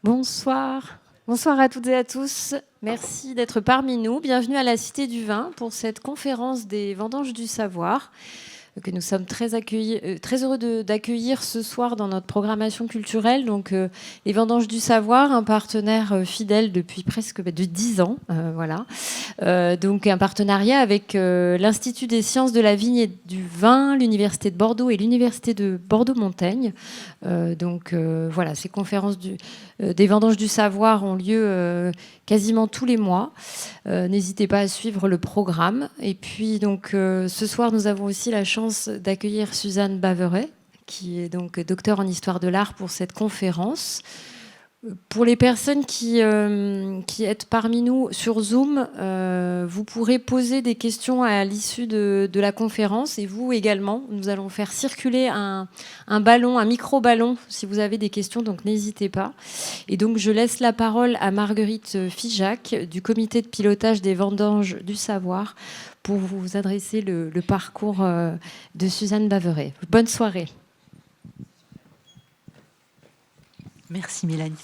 Bonsoir. Bonsoir à toutes et à tous. Merci d'être parmi nous. Bienvenue à la Cité du Vin pour cette conférence des Vendanges du Savoir que nous sommes très heureux d'accueillir ce soir dans notre programmation culturelle. Donc, les Vendanges du Savoir, un partenaire fidèle depuis presque de 10 ans. Voilà. Donc, un partenariat avec l'Institut des sciences de la vigne et du vin, l'Université de Bordeaux et l'Université de Bordeaux-Montaigne. Voilà, ces conférences des Vendanges du Savoir ont lieu quasiment tous les mois. N'hésitez pas à suivre le programme. Et puis, donc, ce soir, nous avons aussi la chance d'accueillir Suzanne Baveret, qui est donc docteure en histoire de l'art pour cette conférence. Pour les personnes qui êtes parmi nous sur Zoom, vous pourrez poser des questions à l'issue de la conférence, et vous également. Nous allons faire circuler un ballon, un micro-ballon, si vous avez des questions, donc n'hésitez pas. Et donc je laisse la parole à Marguerite Figeac du comité de pilotage des Vendanges du Savoir pour vous adresser le parcours de Suzanne Baveret. Bonne soirée. Merci Mélanie.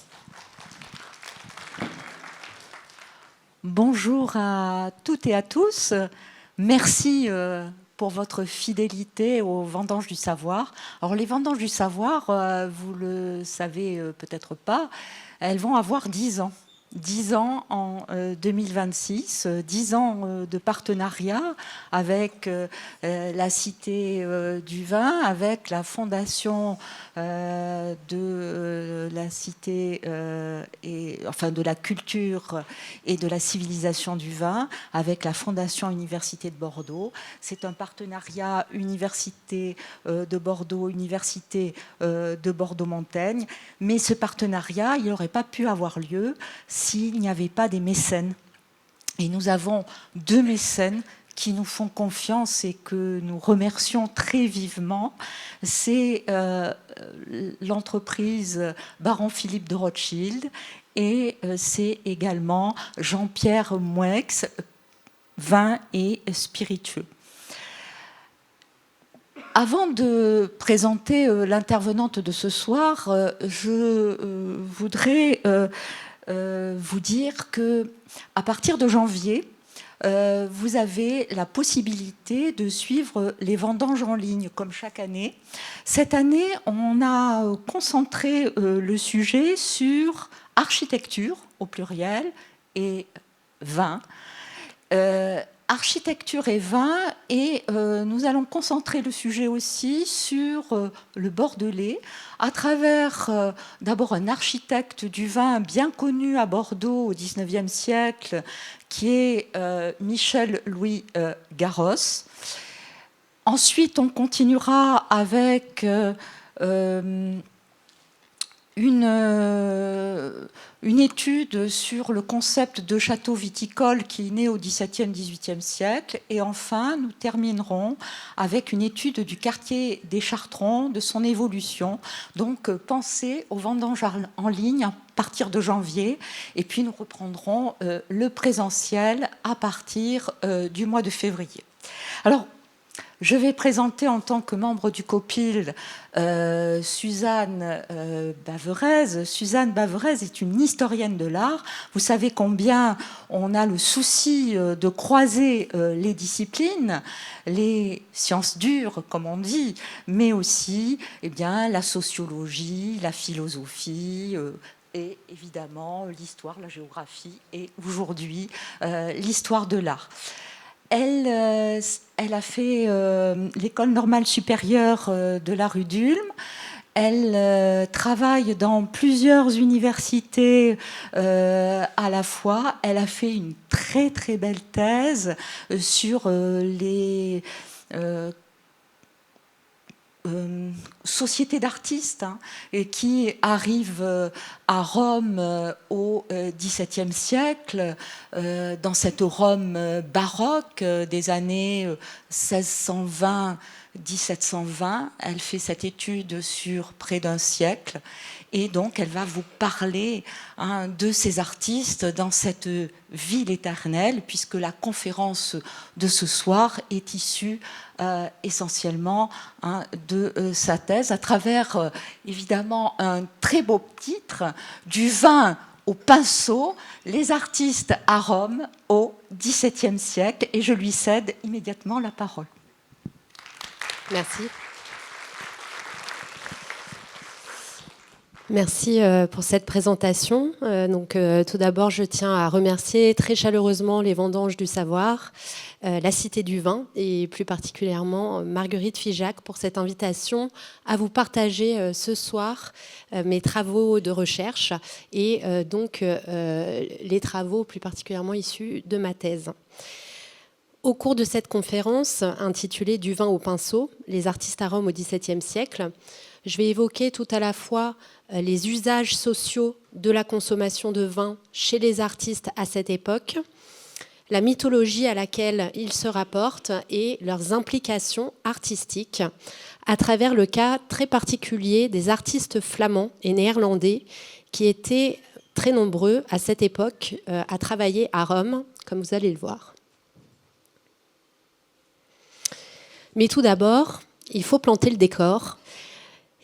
Bonjour à toutes et à tous. Merci pour votre fidélité aux Vendanges du Savoir. Alors les Vendanges du Savoir, vous le savez peut-être pas, elles vont avoir 10 ans. 10 ans en 2026, 10 ans de partenariat avec la Cité du Vin, avec la Fondation de la Cité, de la culture et de la civilisation du vin, avec la Fondation Université de Bordeaux. C'est un partenariat Université de Bordeaux, Université de Bordeaux-Montaigne, mais ce partenariat, il n'aurait pas pu avoir lieu s'il n'y avait pas des mécènes. Et nous avons 2 mécènes qui nous font confiance et que nous remercions très vivement. C'est l'entreprise Baron Philippe de Rothschild et c'est également Jean-Pierre Moueix, vin et spiritueux. Avant de présenter l'intervenante de ce soir, je voudrais vous dire que à partir de janvier, vous avez la possibilité de suivre les vendanges en ligne comme chaque année. Cette année, on a concentré le sujet sur architecture au pluriel et vin. Architecture et vin, et nous allons concentrer le sujet aussi sur le Bordelais à travers d'abord un architecte du vin bien connu à Bordeaux au XIXe siècle qui est Michel-Louis Garros. Ensuite, on continuera avec une étude sur le concept de château viticole qui est né au XVIIe, XVIIIe siècle. Et enfin, nous terminerons avec une étude du quartier des Chartrons, de son évolution. Donc, pensez aux vendanges en ligne à partir de janvier. Et puis, nous reprendrons le présentiel à partir du mois de février. Alors, je vais présenter en tant que membre du COPIL Suzanne Baverez. Suzanne Baverez est une historienne de l'art. Vous savez combien on a le souci de croiser les disciplines, les sciences dures, comme on dit, mais aussi la sociologie, la philosophie, et évidemment l'histoire, la géographie et aujourd'hui l'histoire de l'art. Elle a fait l'école normale supérieure de la rue d'Ulm. Elle travaille dans plusieurs universités à la fois. Elle a fait une très très belle thèse sur les société d'artistes qui arrivent à Rome au XVIIe siècle, dans cette Rome baroque des années 1620-1720. Elle fait cette étude sur près d'un siècle Et donc, elle va vous parler de ces artistes dans cette ville éternelle, puisque la conférence de ce soir est issue essentiellement de sa thèse, à travers évidemment un très beau titre, Du vin au pinceau, les artistes à Rome au XVIIe siècle. Et je lui cède immédiatement la parole. Merci. Merci pour cette présentation. Tout d'abord, je tiens à remercier très chaleureusement les Vendanges du Savoir, la Cité du Vin et plus particulièrement Marguerite Figeac pour cette invitation à vous partager ce soir mes travaux de recherche et les travaux plus particulièrement issus de ma thèse. Au cours de cette conférence intitulée « Du vin au pinceau, les artistes à Rome au XVIIe siècle », je vais évoquer tout à la fois les usages sociaux de la consommation de vin chez les artistes à cette époque, la mythologie à laquelle ils se rapportent et leurs implications artistiques à travers le cas très particulier des artistes flamands et néerlandais qui étaient très nombreux à cette époque à travailler à Rome, comme vous allez le voir. Mais tout d'abord, il faut planter le décor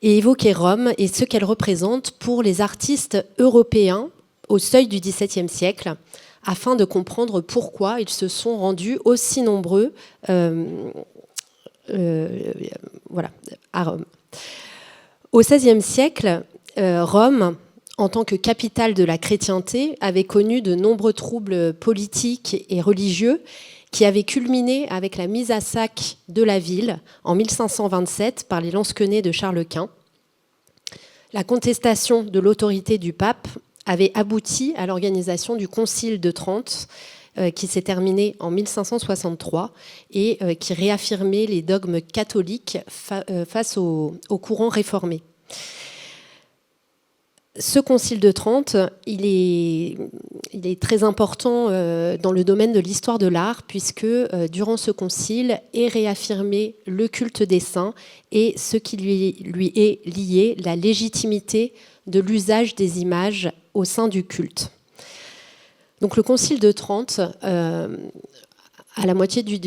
et évoquer Rome et ce qu'elle représente pour les artistes européens au seuil du XVIIe siècle, afin de comprendre pourquoi ils se sont rendus aussi nombreux à Rome. Au XVIe siècle, Rome, en tant que capitale de la chrétienté, avait connu de nombreux troubles politiques et religieux qui avaient culminé avec la mise à sac de la ville en 1527 par les lansquenets de Charles Quint. La contestation de l'autorité du pape avait abouti à l'organisation du Concile de Trente, qui s'est terminé en 1563 et qui réaffirmait les dogmes catholiques face au courant réformé. Ce Concile de Trente, il est très important dans le domaine de l'histoire de l'art, puisque durant ce concile est réaffirmé le culte des saints et ce qui lui est lié, la légitimité de l'usage des images au sein du culte. Donc le Concile de Trente, à la moitié du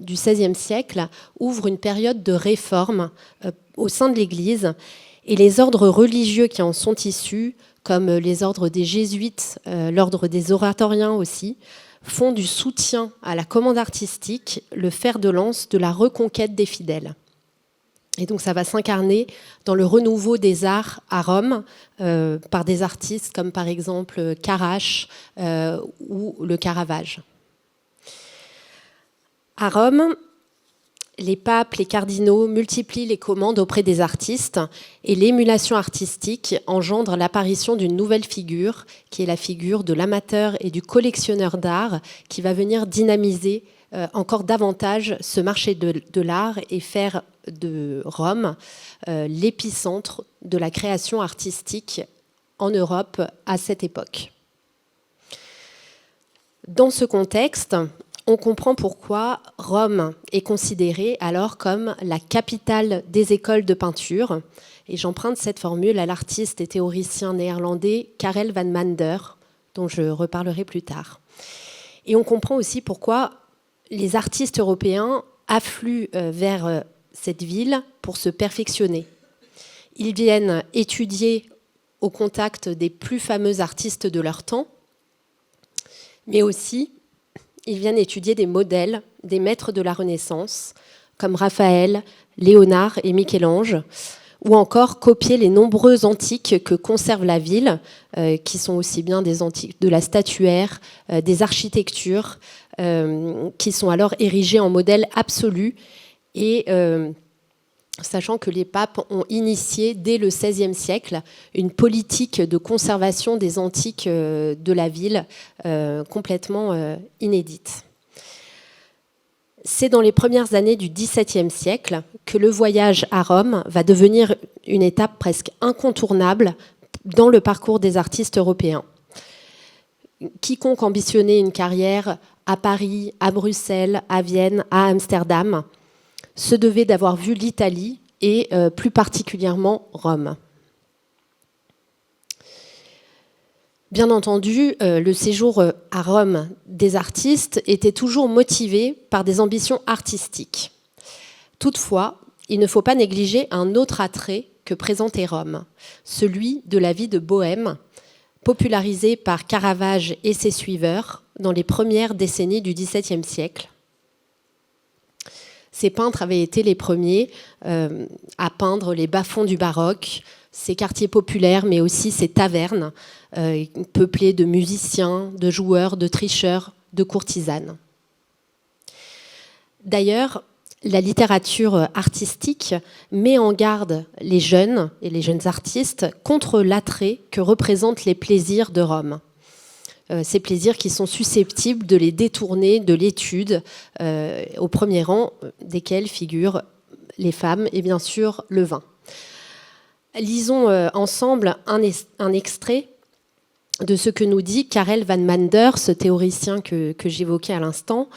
XVIe siècle, ouvre une période de réforme au sein de l'Église. Et les ordres religieux qui en sont issus, comme les ordres des jésuites, l'ordre des oratoriens aussi, font du soutien à la commande artistique le fer de lance de la reconquête des fidèles. Et donc ça va s'incarner dans le renouveau des arts à Rome par des artistes comme par exemple Carache ou le Caravage. À Rome, les papes, les cardinaux multiplient les commandes auprès des artistes et l'émulation artistique engendre l'apparition d'une nouvelle figure, qui est la figure de l'amateur et du collectionneur d'art, qui va venir dynamiser encore davantage ce marché de l'art et faire de Rome l'épicentre de la création artistique en Europe à cette époque. Dans ce contexte, on comprend pourquoi Rome est considérée alors comme la capitale des écoles de peinture. Et j'emprunte cette formule à l'artiste et théoricien néerlandais Karel van Mander, dont je reparlerai plus tard. Et on comprend aussi pourquoi les artistes européens affluent vers cette ville pour se perfectionner. Ils viennent étudier au contact des plus fameux artistes de leur temps, mais aussi ils viennent étudier des modèles, des maîtres de la Renaissance, comme Raphaël, Léonard et Michel-Ange, ou encore copier les nombreux antiques que conserve la ville, qui sont aussi bien des antiques de la statuaire, des architectures, qui sont alors érigées en modèle absolu, et sachant que les papes ont initié dès le XVIe siècle une politique de conservation des antiques de la ville complètement inédite. C'est dans les premières années du XVIIe siècle que le voyage à Rome va devenir une étape presque incontournable dans le parcours des artistes européens. Quiconque ambitionnait une carrière à Paris, à Bruxelles, à Vienne, à Amsterdam, se devait d'avoir vu l'Italie et plus particulièrement Rome. Bien entendu, le séjour à Rome des artistes était toujours motivé par des ambitions artistiques. Toutefois, il ne faut pas négliger un autre attrait que présentait Rome, celui de la vie de bohème, popularisée par Caravage et ses suiveurs dans les premières décennies du XVIIe siècle. Ces peintres avaient été les premiers à peindre les bas-fonds du baroque, ces quartiers populaires, mais aussi ces tavernes peuplées de musiciens, de joueurs, de tricheurs, de courtisanes. D'ailleurs, la littérature artistique met en garde les jeunes et les jeunes artistes contre l'attrait que représentent les plaisirs de Rome. Ces plaisirs qui sont susceptibles de les détourner de l'étude, au premier rang desquels figurent les femmes et bien sûr le vin. Lisons ensemble un extrait de ce que nous dit Karel van Manders, ce théoricien que j'évoquais à l'instant,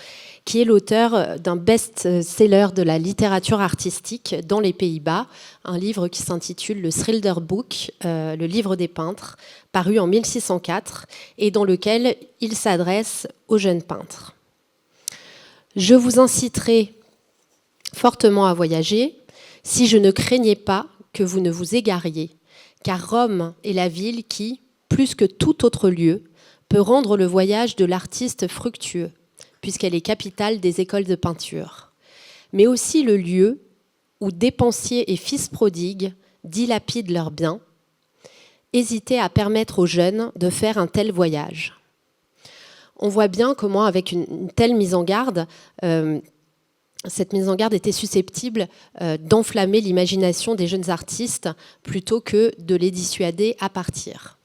qui est l'auteur d'un best-seller de la littérature artistique dans les Pays-Bas, un livre qui s'intitule le Schilderboek, le livre des peintres, paru en 1604, et dans lequel il s'adresse aux jeunes peintres. Je vous inciterai fortement à voyager si je ne craignais pas que vous ne vous égariez, car Rome est la ville qui, plus que tout autre lieu, peut rendre le voyage de l'artiste fructueux, puisqu'elle est capitale des écoles de peinture, mais aussi le lieu où dépensiers et fils prodigues dilapident leurs biens. Hésitez à permettre aux jeunes de faire un tel voyage. On voit bien comment, avec une telle mise en garde, cette mise en garde était susceptible d'enflammer l'imagination des jeunes artistes plutôt que de les dissuader à partir.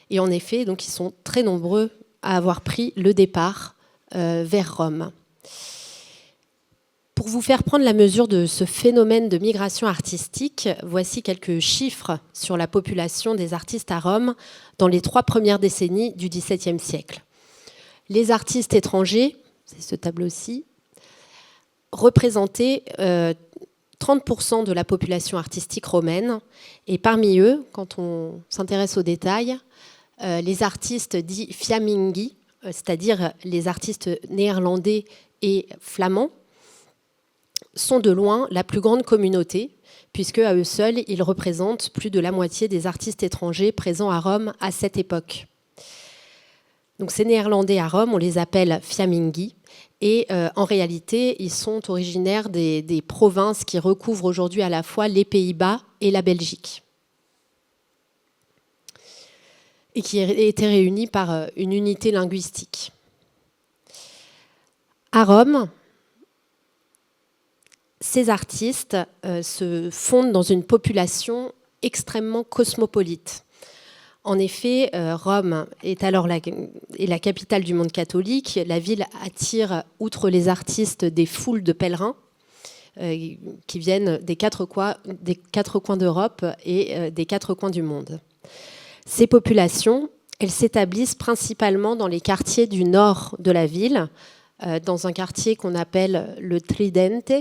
Et en effet, donc, ils sont très nombreux à avoir pris le départ vers Rome. Pour vous faire prendre la mesure de ce phénomène de migration artistique, voici quelques chiffres sur la population des artistes à Rome dans les 3 premières décennies du XVIIe siècle. Les artistes étrangers, c'est ce tableau-ci, représentaient 30% de la population artistique romaine. Et parmi eux, quand on s'intéresse aux détails, les artistes dits fiamminghi, c'est-à-dire les artistes néerlandais et flamands, sont de loin la plus grande communauté, puisque à eux seuls, ils représentent plus de la moitié des artistes étrangers présents à Rome à cette époque. Donc ces Néerlandais à Rome, on les appelle fiamminghi, et en réalité, ils sont originaires des provinces qui recouvrent aujourd'hui à la fois les Pays-Bas et la Belgique, et qui étaient réunis par une unité linguistique. À Rome, ces artistes se fondent dans une population extrêmement cosmopolite. En effet, Rome est alors la capitale du monde catholique. La ville attire, outre les artistes, des foules de pèlerins qui viennent des quatre coins d'Europe et des 4 coins du monde. Ces populations, elles s'établissent principalement dans les quartiers du nord de la ville, dans un quartier qu'on appelle le Tridente,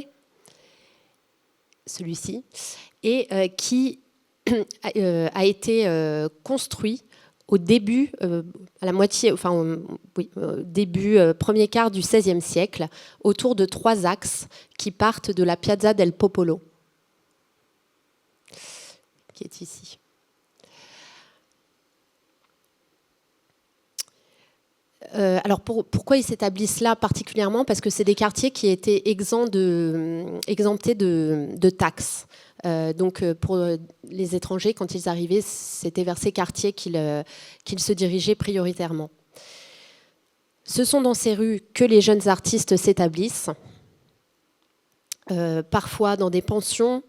celui-ci, et qui a été construit au début, à la moitié, enfin, début, premier quart du XVIe siècle, autour de 3 axes qui partent de la Piazza del Popolo, qui est ici. Alors pourquoi ils s'établissent là particulièrement ? Parce que c'est des quartiers qui étaient exemptés de taxes. Donc pour les étrangers, quand ils arrivaient, c'était vers ces quartiers qu'ils se dirigeaient prioritairement. Ce sont dans ces rues que les jeunes artistes s'établissent, parfois dans des pensions,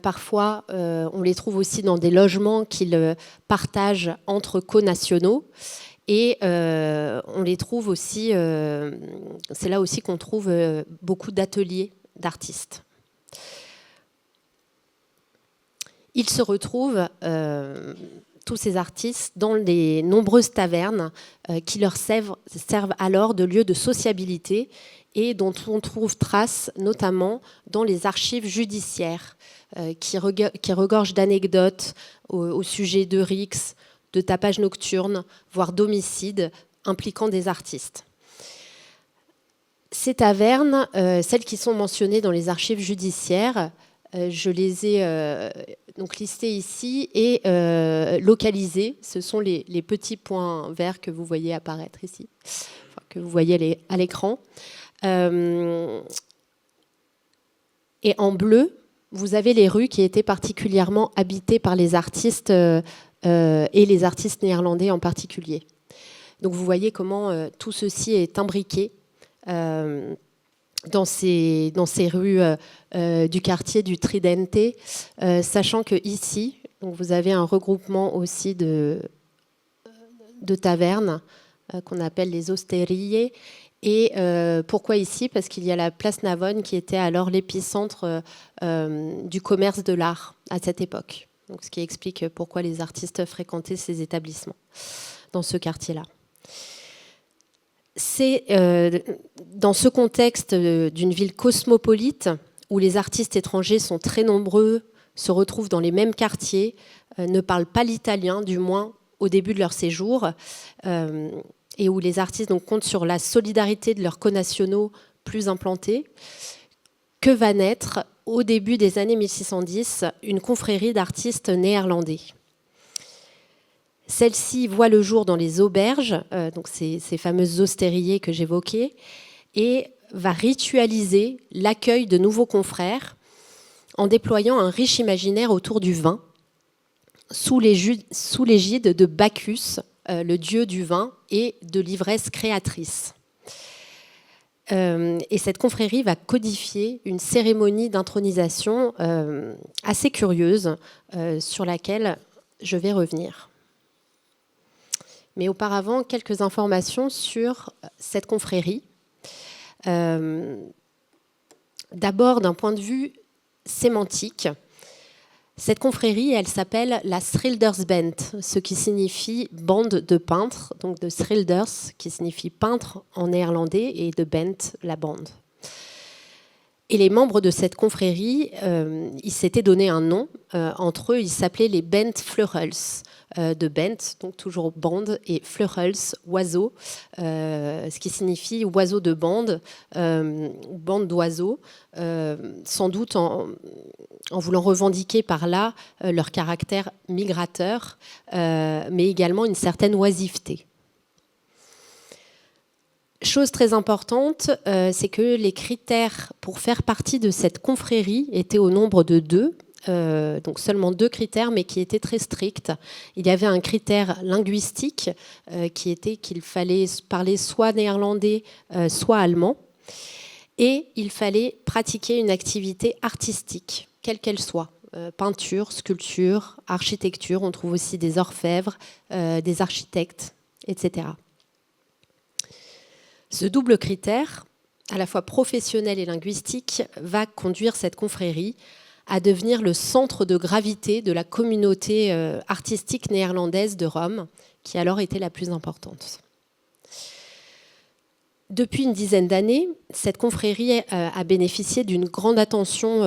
parfois on les trouve aussi dans des logements qu'ils partagent entre co-nationaux. Et on les trouve aussi, c'est là aussi qu'on trouve beaucoup d'ateliers d'artistes. Ils se retrouvent, tous ces artistes, dans les nombreuses tavernes qui leur servent alors de lieu de sociabilité et dont on trouve trace notamment dans les archives judiciaires qui regorgent d'anecdotes au sujet d'Eurix, de tapage nocturne, voire d'homicides impliquant des artistes. Ces tavernes, celles qui sont mentionnées dans les archives judiciaires, je les ai donc listées ici et localisées. Ce sont les petits points verts que vous voyez apparaître ici, enfin, que vous voyez à l'écran. Et en bleu, vous avez les rues qui étaient particulièrement habitées par les artistes et les artistes néerlandais en particulier. Donc vous voyez comment tout ceci est imbriqué dans ces rues du quartier du Tridente, sachant que ici, donc vous avez un regroupement aussi de tavernes qu'on appelle les osterie. Et pourquoi ici? Parce qu'il y a la place Navone qui était alors l'épicentre du commerce de l'art à cette époque. Donc, ce qui explique pourquoi les artistes fréquentaient ces établissements dans ce quartier-là. C'est dans ce contexte d'une ville cosmopolite où les artistes étrangers sont très nombreux, se retrouvent dans les mêmes quartiers, ne parlent pas l'italien, du moins au début de leur séjour, et où les artistes donc, comptent sur la solidarité de leurs connationaux plus implantés, que va naître, au début des années 1610, une confrérie d'artistes néerlandais. Celle-ci voit le jour dans les auberges, donc ces fameuses ostéries que j'évoquais, et va ritualiser l'accueil de nouveaux confrères en déployant un riche imaginaire autour du vin, sous l'égide de Bacchus, le dieu du vin et de l'ivresse créatrice. Et cette confrérie va codifier une cérémonie d'intronisation assez curieuse sur laquelle je vais revenir. Mais auparavant, quelques informations sur cette confrérie. D'abord, d'un point de vue sémantique, cette confrérie, elle s'appelle la Schildersband, ce qui signifie bande de peintres, donc de Schilders, qui signifie peintre en néerlandais, et de band, la bande. Et les membres de cette confrérie, ils s'étaient donné un nom. Entre eux, ils s'appelaient les Bent Fleurels, de Bent, donc toujours bande, et Fleurels, oiseau, ce qui signifie oiseau de bande, bande d'oiseaux, sans doute en voulant revendiquer par là leur caractère migrateur, mais également une certaine oisiveté. Chose très importante, c'est que les critères pour faire partie de cette confrérie étaient au nombre de 2, donc seulement 2 critères, mais qui étaient très stricts. Il y avait un critère linguistique qui était qu'il fallait parler soit néerlandais, soit allemand, et il fallait pratiquer une activité artistique, quelle qu'elle soit. Peinture, sculpture, architecture, on trouve aussi des orfèvres, des architectes, etc. Ce double critère, à la fois professionnel et linguistique, va conduire cette confrérie à devenir le centre de gravité de la communauté artistique néerlandaise de Rome, qui alors était la plus importante. Depuis une dizaine d'années, cette confrérie a bénéficié d'une grande attention,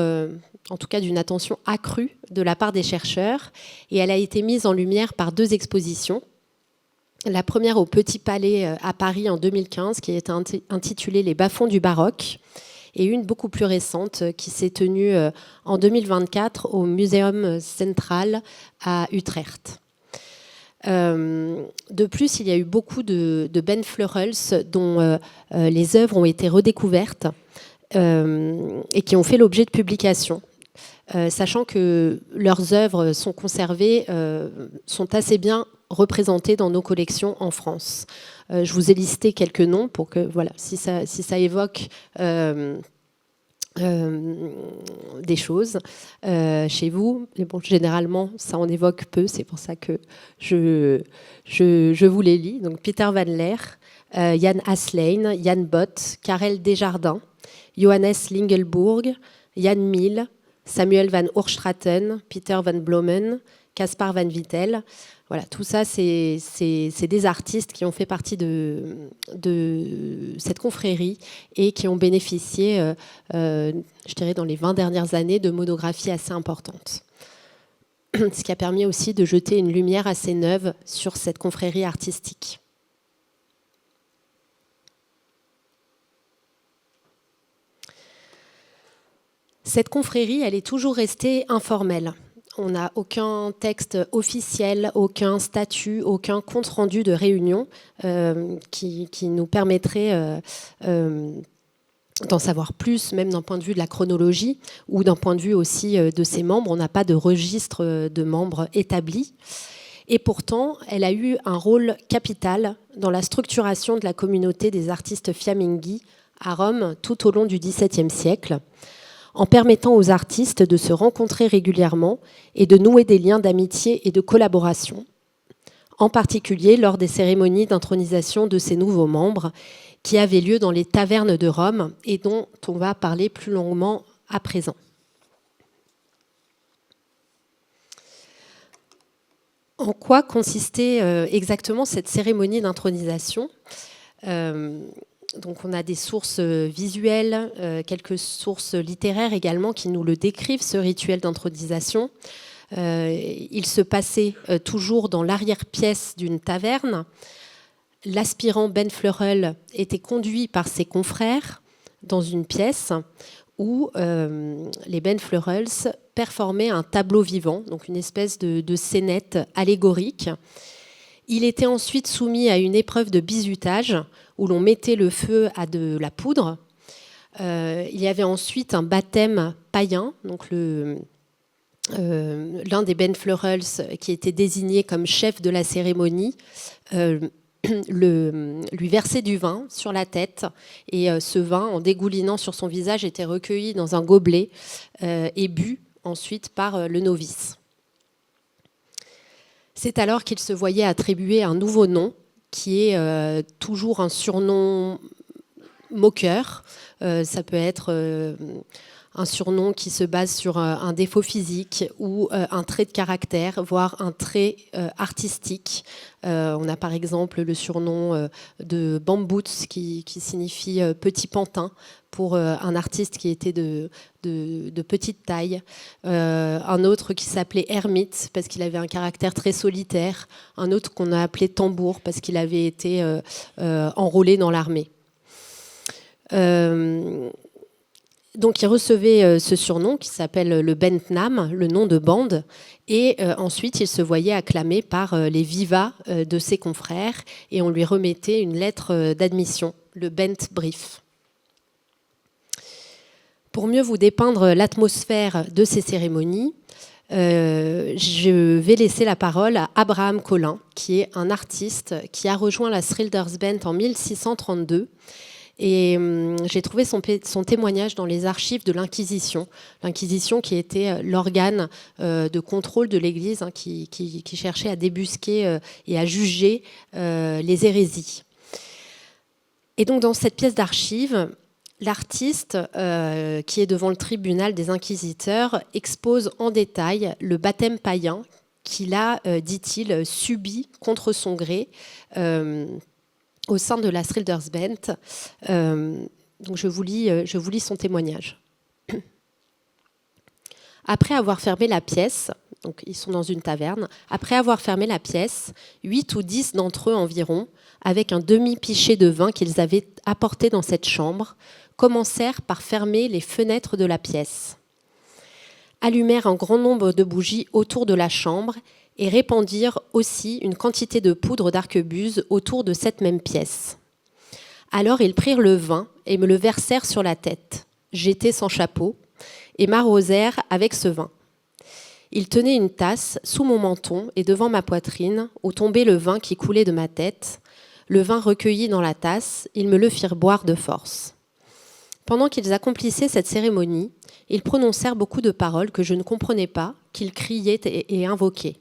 en tout cas d'une attention accrue de la part des chercheurs, et elle a été mise en lumière par 2 expositions. La première au Petit Palais à Paris en 2015, qui est intitulée « Les bas-fonds du baroque », et une beaucoup plus récente qui s'est tenue en 2024 au Museum Central à Utrecht. De plus, il y a eu beaucoup de Ben Fleurels dont les œuvres ont été redécouvertes et qui ont fait l'objet de publications. Sachant que leurs œuvres sont conservées, sont assez bien représentées dans nos collections en France. Je vous ai listé quelques noms pour que, voilà, si ça évoque des choses chez vous. Mais bon, généralement, ça en évoque peu, c'est pour ça que je vous les lis. Donc, Peter van Leer, Jan Aslein, Jan Bot, Karel Desjardins, Johannes Lingelbourg, Jan Miel, Samuel van Oorstraten, Peter van Bloemen, Caspar van Vittel. Voilà, tout ça, c'est des artistes qui ont fait partie de cette confrérie et qui ont bénéficié, je dirais, dans les 20 dernières années, de monographies assez importantes. ce qui a permis aussi de jeter une lumière assez neuve sur cette confrérie artistique. Cette confrérie, elle est toujours restée informelle. On n'a aucun texte officiel, aucun statut, aucun compte-rendu de réunion qui nous permettrait d'en savoir plus, même d'un point de vue de la chronologie ou d'un point de vue aussi de ses membres. On n'a pas de registre de membres établi. Et pourtant, elle a eu un rôle capital dans la structuration de la communauté des artistes fiamminghi à Rome tout au long du XVIIe siècle, en permettant aux artistes de se rencontrer régulièrement et de nouer des liens d'amitié et de collaboration, en particulier lors des cérémonies d'intronisation de ces nouveaux membres qui avaient lieu dans les tavernes de Rome et dont on va parler plus longuement à présent. En quoi consistait exactement cette cérémonie d'intronisation ? Donc on a des sources visuelles, quelques sources littéraires également qui nous le décrivent, ce rituel d'intronisation. Il se passait toujours dans l'arrière-pièce d'une taverne. L'aspirant Ben Fleurel était conduit par ses confrères dans une pièce où les Ben Fleurels performaient un tableau vivant, donc une espèce de scénette allégorique. Il était ensuite soumis à une épreuve de bizutage où l'on mettait le feu à de la poudre. Il y avait ensuite un baptême païen, donc l'un des Ben Fleurels qui était désigné comme chef de la cérémonie lui versait du vin sur la tête et ce vin, en dégoulinant sur son visage, était recueilli dans un gobelet et bu ensuite par le novice. C'est alors qu'il se voyait attribuer un nouveau nom qui est toujours un surnom moqueur. Ça peut être un surnom qui se base sur un défaut physique ou un trait de caractère, voire un trait artistique. On a par exemple le surnom de Bamboots qui signifie petit pantin pour un artiste qui était de petite taille. Un autre qui s'appelait Hermite parce qu'il avait un caractère très solitaire. Un autre qu'on a appelé Tambour parce qu'il avait été enrôlé dans l'armée. Donc il recevait ce surnom qui s'appelle le Bentnam, le nom de bande, et ensuite il se voyait acclamé par les vivats de ses confrères et on lui remettait une lettre d'admission, le Bent Brief. Pour mieux vous dépeindre l'atmosphère de ces cérémonies, je vais laisser la parole à Abraham Collin, qui est un artiste qui a rejoint la Schildersband en 1632. Et j'ai trouvé son témoignage dans les archives de l'Inquisition. L'Inquisition qui était l'organe de contrôle de l'Église qui cherchait à débusquer et à juger les hérésies. Et donc dans cette pièce d'archives, l'artiste qui est devant le tribunal des inquisiteurs expose en détail le baptême païen qu'il a, dit-il, subi contre son gré au sein de la Schildersband. Donc je vous lis son témoignage. Après avoir fermé la pièce, donc ils sont dans une taverne, après avoir fermé la pièce, 8 ou 10 d'entre eux environ, avec un demi-pichet de vin qu'ils avaient apporté dans cette chambre, commencèrent par fermer les fenêtres de la pièce, allumèrent un grand nombre de bougies autour de la chambre et répandirent aussi une quantité de poudre d'arquebuse autour de cette même pièce. Alors ils prirent le vin et me le versèrent sur la tête. J'étais sans chapeau et m'arrosèrent avec ce vin. Ils tenaient une tasse sous mon menton et devant ma poitrine, où tombait le vin qui coulait de ma tête. Le vin recueilli dans la tasse, ils me le firent boire de force. Pendant qu'ils accomplissaient cette cérémonie, ils prononcèrent beaucoup de paroles que je ne comprenais pas, qu'ils criaient et invoquaient.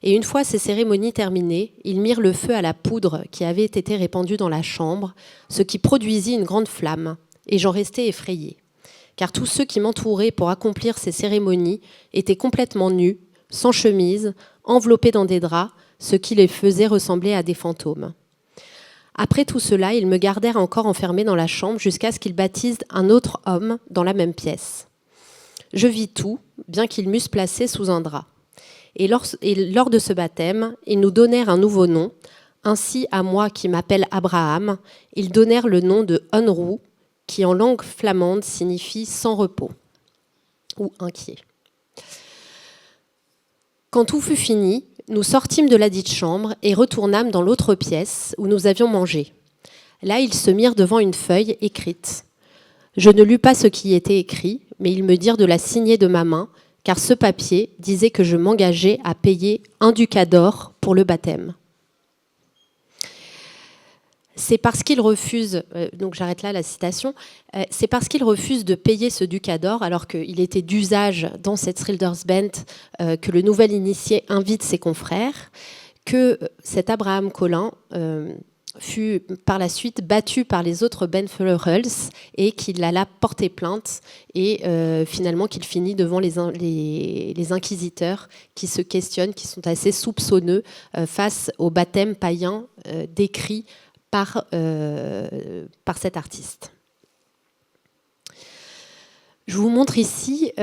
Et une fois ces cérémonies terminées, ils mirent le feu à la poudre qui avait été répandue dans la chambre, ce qui produisit une grande flamme, et j'en restai effrayée. Car tous ceux qui m'entouraient pour accomplir ces cérémonies étaient complètement nus, sans chemise, enveloppés dans des draps, ce qui les faisait ressembler à des fantômes. Après tout cela, ils me gardèrent encore enfermée dans la chambre jusqu'à ce qu'ils baptisent un autre homme dans la même pièce. Je vis tout, bien qu'ils m'eussent placé sous un drap. Et lors de ce baptême, ils nous donnèrent un nouveau nom. Ainsi, à moi qui m'appelle Abraham, ils donnèrent le nom de Onrou, qui en langue flamande signifie sans repos ou inquiet. Quand tout fut fini, nous sortîmes de la dite chambre et retournâmes dans l'autre pièce où nous avions mangé. Là, ils se mirent devant une feuille écrite. Je ne lus pas ce qui y était écrit, mais ils me dirent de la signer de ma main, car ce papier disait que je m'engageais à payer 1 ducat d'or pour le baptême. C'est parce qu'ils refusent, donc j'arrête là la citation, c'est parce qu'ils refusent de payer ce ducat d'or, alors qu'il était d'usage dans cette Schildersband que le nouvel initié invite ses confrères, que cet Abraham Collin fut par la suite battu par les autres Benfleuels et qu'il alla porter plainte et finalement qu'il finit devant les inquisiteurs qui se questionnent, qui sont assez soupçonneux face au baptême païen décrit par cet artiste. Je vous montre ici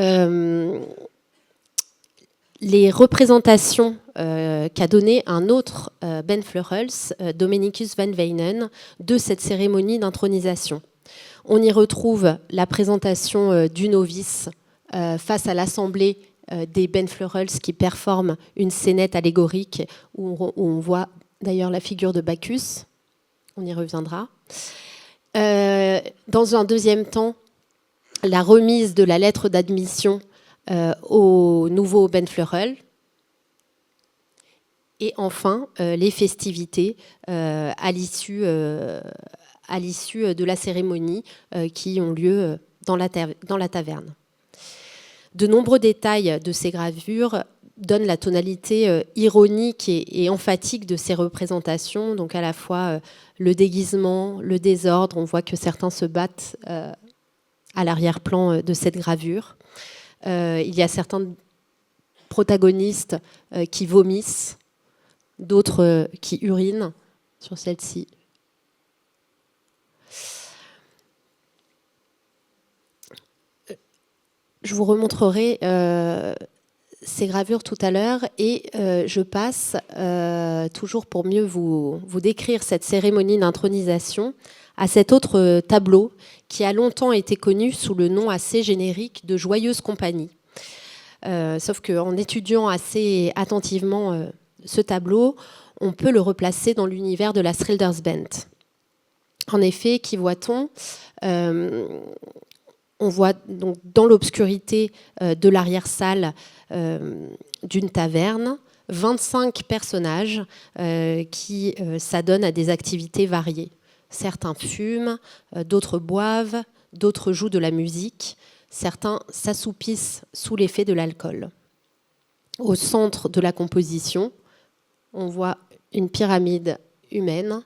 les représentations qu'a donné un autre Benfleuels, Dominicus van Wijnen, de cette cérémonie d'intronisation. On y retrouve la présentation du novice face à l'assemblée des Benfleuels qui performent une scénette allégorique où on voit d'ailleurs la figure de Bacchus. On y reviendra. Dans un deuxième temps, la remise de la lettre d'admission au nouveau Benfleurel. Et enfin, les festivités à l'issue de la cérémonie qui ont lieu dans la taverne. De nombreux détails de ces gravures donnent la tonalité ironique et emphatique de ces représentations, donc à la fois le déguisement, le désordre. On voit que certains se battent à l'arrière-plan de cette gravure. Il y a certains protagonistes qui vomissent, d'autres qui urinent sur celle-ci. Je vous remontrerai ces gravures tout à l'heure et je passe, toujours pour mieux vous décrire cette cérémonie d'intronisation, à cet autre tableau qui a longtemps été connu sous le nom assez générique de Joyeuse Compagnie. Sauf qu'en étudiant assez attentivement ce tableau, on peut le replacer dans l'univers de la Schildersband. En effet, qu'y voit-on ? On voit donc dans l'obscurité de l'arrière-salle d'une taverne 25 personnages qui s'adonnent à des activités variées. Certains fument, d'autres boivent, d'autres jouent de la musique, certains s'assoupissent sous l'effet de l'alcool. Au centre de la composition, on voit une pyramide humaine,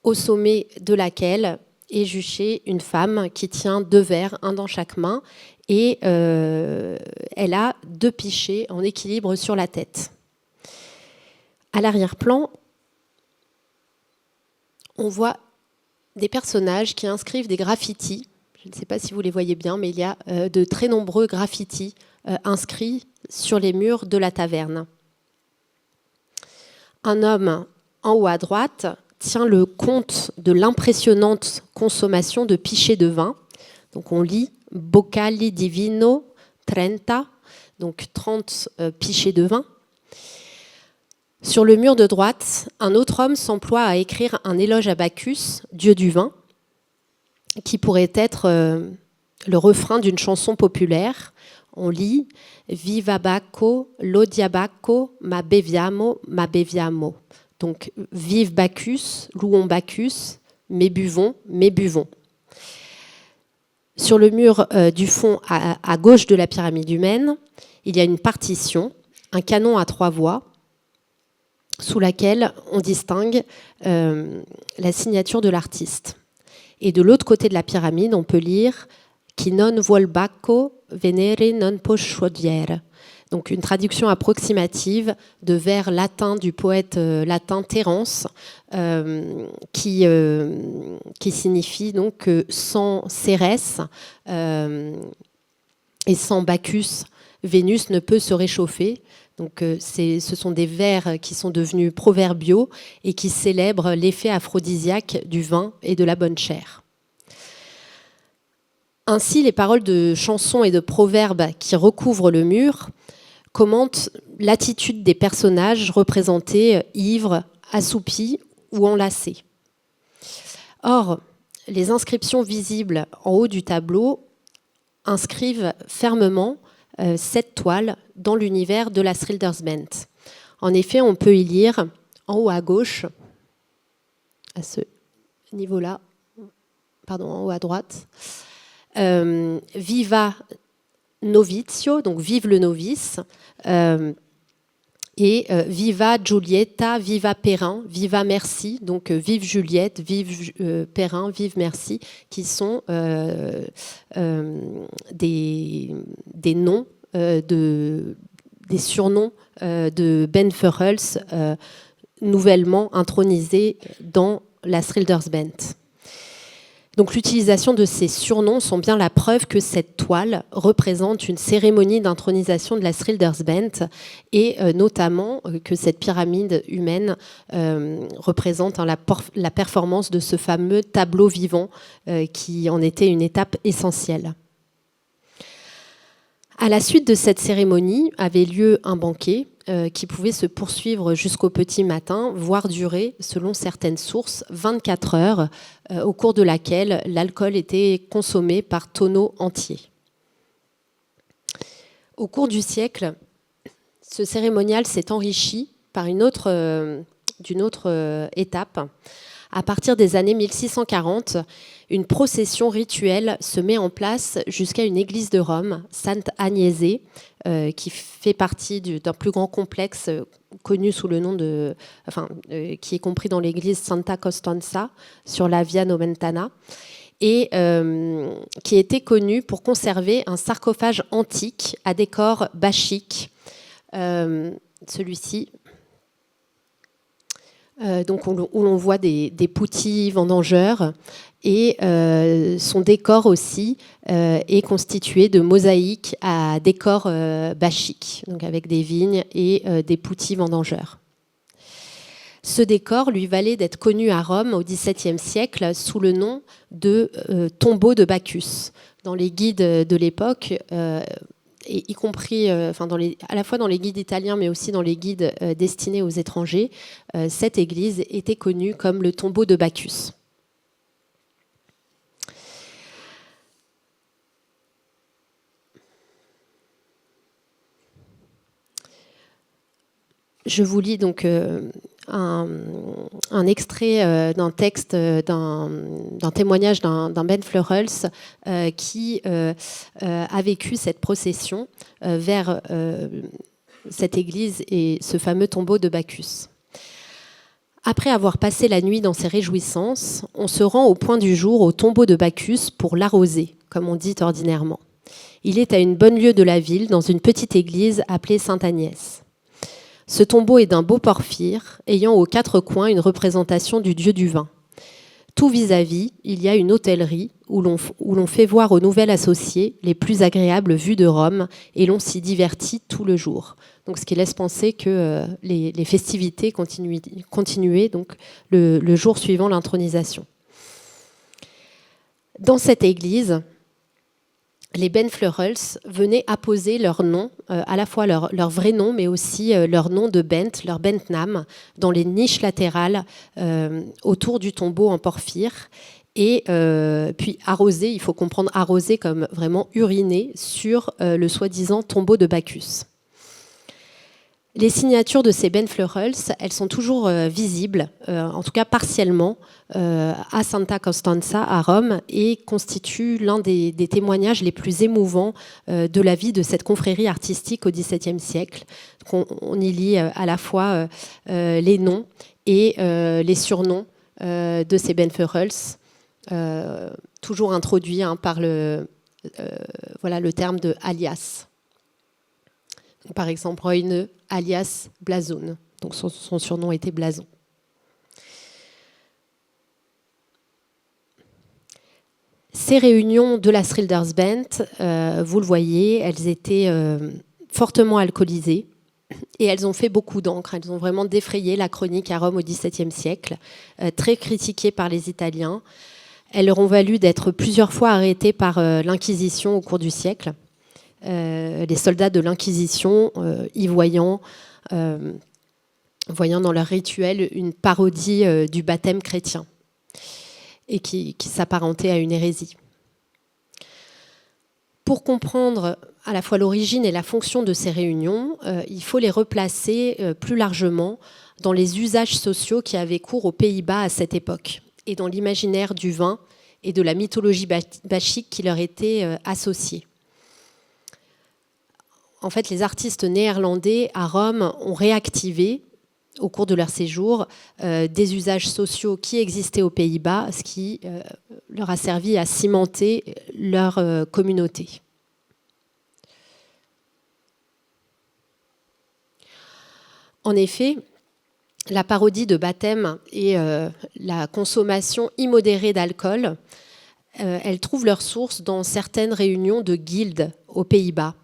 au sommet de laquelle est juchée une femme qui tient 2 verres, un dans chaque main, et elle a 2 pichets en équilibre sur la tête. À l'arrière-plan, on voit des personnages qui inscrivent des graffitis. Je ne sais pas si vous les voyez bien, mais il y a de très nombreux graffitis inscrits sur les murs de la taverne. Un homme en haut à droite tient le compte de l'impressionnante consommation de pichets de vin. Donc on lit « Boccali di vino 30 », donc 30 pichets de vin. Sur le mur de droite, un autre homme s'emploie à écrire un éloge à Bacchus, dieu du vin, qui pourrait être le refrain d'une chanson populaire. On lit « Viva Bacco, lodia Bacco, ma beviamo, ma beviamo ». Donc « Vive Bacchus, louons Bacchus, mais buvons, mais buvons ». Sur le mur du fond, à gauche de la pyramide humaine, il y a une partition, un canon à 3 voix, sous laquelle on distingue la signature de l'artiste. Et de l'autre côté de la pyramide, on peut lire « Chi non vuol Bacco, venere non può sciogliere ». Donc une traduction approximative de vers latin du poète latin Terence, qui signifie donc que sans Cérès et sans Bacchus, Vénus ne peut se réchauffer. Donc, ce sont des vers qui sont devenus proverbiaux et qui célèbrent l'effet aphrodisiaque du vin et de la bonne chair. Ainsi, les paroles de chansons et de proverbes qui recouvrent le mur commentent l'attitude des personnages représentés ivres, assoupis ou enlacés. Or, les inscriptions visibles en haut du tableau inscrivent fermement cette toile dans l'univers de la Schildersband. En effet, on peut y lire en haut à gauche, à ce niveau-là, pardon, en haut à droite, Viva Novizio, donc vive le novice, et Viva Giulietta, Viva Perrin, Viva Merci, donc vive Juliette, vive Perrin, vive Merci, qui sont des noms, des surnoms de Ben Verhulst, nouvellement intronisés dans la Schildersband. Donc l'utilisation de ces surnoms sont bien la preuve que cette toile représente une cérémonie d'intronisation de la Schildersband et notamment que cette pyramide humaine représente la performance de ce fameux tableau vivant qui en était une étape essentielle. À la suite de cette cérémonie avait lieu un banquet qui pouvait se poursuivre jusqu'au petit matin, voire durer, selon certaines sources, 24 heures, au cours de laquelle l'alcool était consommé par tonneaux entiers. Au cours du siècle, ce cérémonial s'est enrichi par d'une autre étape. À partir des années 1640, une procession rituelle se met en place jusqu'à une église de Rome, Sainte Agnese, qui fait partie d'un plus grand complexe connu sous le nom de, qui est compris dans l'église Santa Costanza sur la Via Nomentana, et qui était connu pour conserver un sarcophage antique à décor bachique. Celui-ci. Donc où l'on voit des poutis vendangeurs et son décor aussi est constitué de mosaïques à décor bachique, donc avec des vignes et des poutis vendangeurs. Ce décor lui valait d'être connu à Rome au XVIIe siècle sous le nom de tombeau de Bacchus. Dans les guides de l'époque, et y compris à la fois dans les guides italiens mais aussi dans les guides destinés aux étrangers, cette église était connue comme le tombeau de Bacchus. Je vous lis donc un extrait d'un texte, d'un témoignage d'un Ben Verhulst qui a vécu cette procession vers cette église et ce fameux tombeau de Bacchus. Après avoir passé la nuit dans ces réjouissances, on se rend au point du jour au tombeau de Bacchus pour l'arroser, comme on dit ordinairement. Il est à une bonne lieue de la ville, dans une petite église appelée Sainte-Agnès. Ce tombeau est d'un beau porphyre, ayant aux quatre coins une représentation du dieu du vin. Tout vis-à-vis, il y a une hôtellerie où l'on fait voir aux nouveaux associés les plus agréables vues de Rome et l'on s'y divertit tout le jour. Donc, ce qui laisse penser que les festivités continuaient donc, le jour suivant l'intronisation. Dans cette église, les Ben Verhulst venaient apposer leur nom, à la fois leur vrai nom, mais aussi leur nom de Bent, leur Bentnam, dans les niches latérales autour du tombeau en porphyre. Et puis arroser, il faut comprendre arroser comme vraiment uriner sur le soi-disant tombeau de Bacchus. Les signatures de ces Ben Verhulst, elles sont toujours visibles, en tout cas partiellement, à Santa Costanza, à Rome, et constituent l'un des témoignages les plus émouvants de la vie de cette confrérie artistique au XVIIe siècle. On y lit à la fois les noms et les surnoms de ces Ben Verhulst, toujours introduits par le terme de alias. Par exemple, Reune, alias Blazoun. Donc son surnom était Blason. Ces réunions de la Schildersband, vous le voyez, elles étaient fortement alcoolisées, et elles ont fait beaucoup d'encre. Elles ont vraiment défrayé la chronique à Rome au XVIIe siècle, très critiquées par les Italiens. Elles leur ont valu d'être plusieurs fois arrêtées par l'Inquisition au cours du siècle. Les soldats de l'Inquisition, y voyant dans leur rituel une parodie du baptême chrétien et qui s'apparentait à une hérésie. Pour comprendre à la fois l'origine et la fonction de ces réunions, il faut les replacer plus largement dans les usages sociaux qui avaient cours aux Pays-Bas à cette époque et dans l'imaginaire du vin et de la mythologie bachique qui leur était associée. En fait, les artistes néerlandais à Rome ont réactivé, au cours de leur séjour, des usages sociaux qui existaient aux Pays-Bas, ce qui leur a servi à cimenter leur communauté. En effet, la parodie de baptême et la consommation immodérée d'alcool, elles trouvent leur source dans certaines réunions de guildes aux Pays-Bas,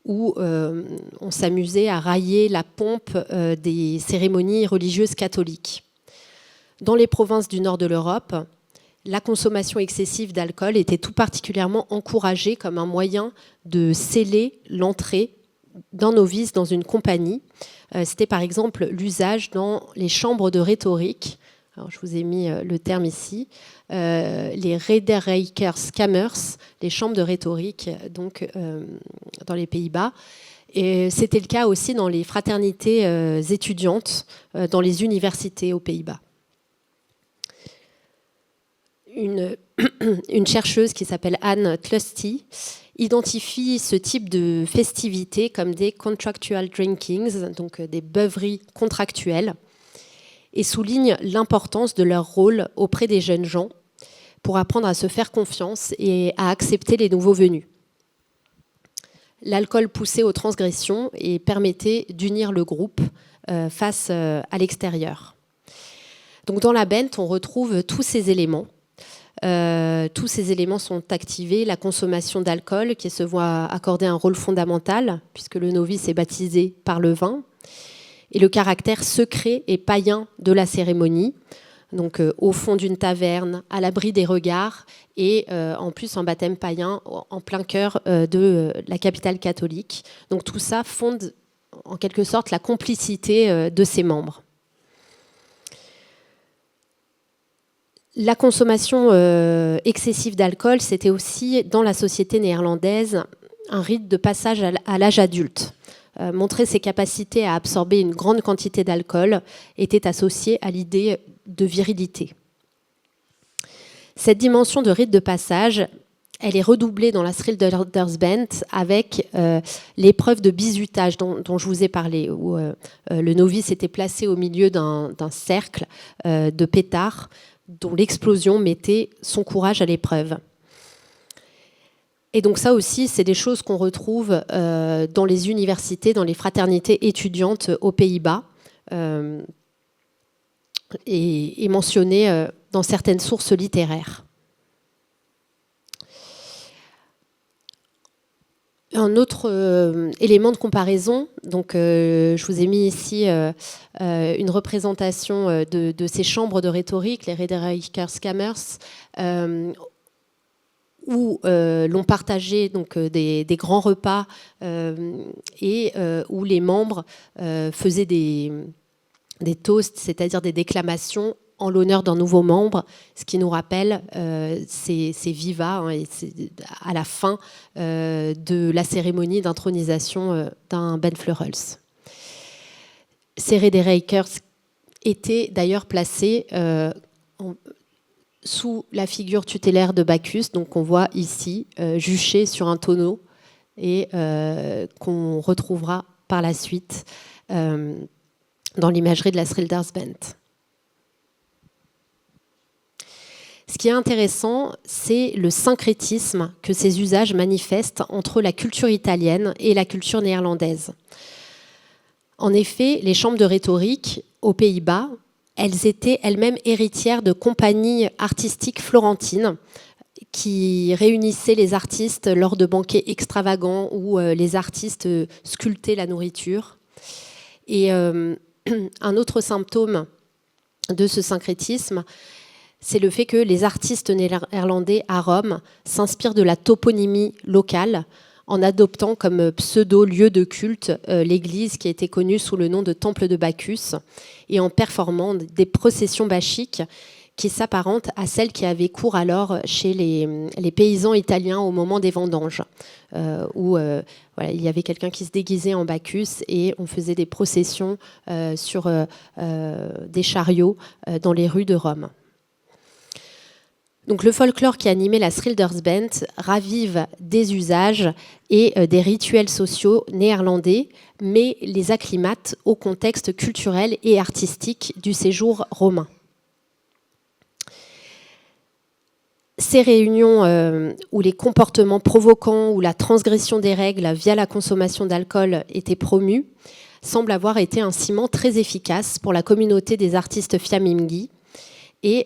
où on s'amusait à railler la pompe des cérémonies religieuses catholiques. Dans les provinces du nord de l'Europe, la consommation excessive d'alcool était tout particulièrement encouragée comme un moyen de sceller l'entrée d'un novice dans une compagnie. C'était par exemple l'usage dans les chambres de rhétorique. Alors, je vous ai mis le terme ici. Les Rederijkerskamers, les chambres de rhétorique, donc dans les Pays-Bas. Et c'était le cas aussi dans les fraternités étudiantes, dans les universités aux Pays-Bas. Une chercheuse qui s'appelle Anne Tlusty identifie ce type de festivités comme des contractual drinkings, donc des beuveries contractuelles, et souligne l'importance de leur rôle auprès des jeunes gens pour apprendre à se faire confiance et à accepter les nouveaux venus. L'alcool poussait aux transgressions et permettait d'unir le groupe face à l'extérieur. Donc dans la Bent, on retrouve tous ces éléments. Tous ces éléments sont activés, la consommation d'alcool qui se voit accorder un rôle fondamental puisque le novice est baptisé par le vin, et le caractère secret et païen de la cérémonie, donc au fond d'une taverne, à l'abri des regards, et en plus un baptême païen en plein cœur de la capitale catholique. Donc tout ça fonde en quelque sorte la complicité de ses membres. La consommation excessive d'alcool, c'était aussi, dans la société néerlandaise, un rite de passage à l'âge adulte. Montrer ses capacités à absorber une grande quantité d'alcool était associé à l'idée de virilité. Cette dimension de rite de passage, elle est redoublée dans la Schildersbent avec l'épreuve de bizutage dont je vous ai parlé, où le novice était placé au milieu d'un cercle de pétards dont l'explosion mettait son courage à l'épreuve. Et donc ça aussi, c'est des choses qu'on retrouve dans les universités, dans les fraternités étudiantes aux Pays-Bas, et mentionnées dans certaines sources littéraires. Un autre élément de comparaison, donc je vous ai mis ici une représentation de ces chambres de rhétorique, les Rederijkerskamers, où l'on partageait donc des grands repas et où les membres faisaient des toasts, c'est-à-dire des déclamations en l'honneur d'un nouveau membre, ce qui nous rappelle ces vivas et à la fin de la cérémonie d'intronisation d'un Ben Fleurels. Ces Rederijkers étaient d'ailleurs placés sous la figure tutélaire de Bacchus, donc on voit ici juché sur un tonneau et qu'on retrouvera par la suite dans l'imagerie de la Schildersbent. Ce qui est intéressant, c'est le syncrétisme que ces usages manifestent entre la culture italienne et la culture néerlandaise. En effet, les chambres de rhétorique aux Pays-Bas, elles étaient elles-mêmes héritières de compagnies artistiques florentines qui réunissait les artistes lors de banquets extravagants où les artistes sculptaient la nourriture. Et un autre symptôme de ce syncrétisme, c'est le fait que les artistes néerlandais à Rome s'inspirent de la toponymie locale en adoptant comme pseudo-lieu de culte l'église qui était connue sous le nom de Temple de Bacchus et en performant des processions bachiques qui s'apparentent à celles qui avaient cours alors chez les paysans italiens au moment des vendanges, où voilà, il y avait quelqu'un qui se déguisait en Bacchus et on faisait des processions sur des chariots dans les rues de Rome. Donc, le folklore qui animait la Schildersband ravive des usages et des rituels sociaux néerlandais, mais les acclimate au contexte culturel et artistique du séjour romain. Ces réunions où les comportements provoquants ou la transgression des règles via la consommation d'alcool étaient promus semblent avoir été un ciment très efficace pour la communauté des artistes fiamminghi et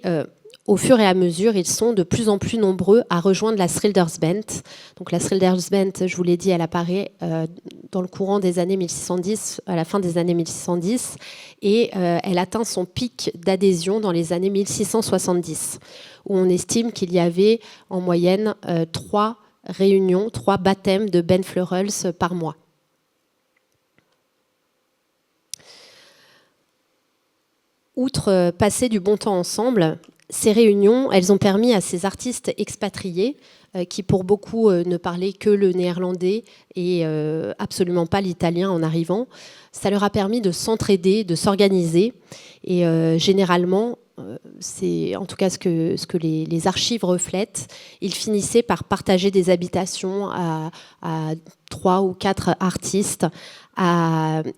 au fur et à mesure, ils sont de plus en plus nombreux à rejoindre la Schildersband. Donc la Schildersband, je vous l'ai dit, elle apparaît dans le courant des années 1610, à la fin des années 1610, et elle atteint son pic d'adhésion dans les années 1670, où on estime qu'il y avait en moyenne 3 réunions, 3 baptêmes de Ben Fleurels par mois. Outre passer du bon temps ensemble, ces réunions, elles ont permis à ces artistes expatriés, qui pour beaucoup ne parlaient que le néerlandais et absolument pas l'italien en arrivant, ça leur a permis de s'entraider, de s'organiser. Et généralement, c'est en tout cas ce que les archives reflètent, ils finissaient par partager des habitations à 3 ou 4 artistes,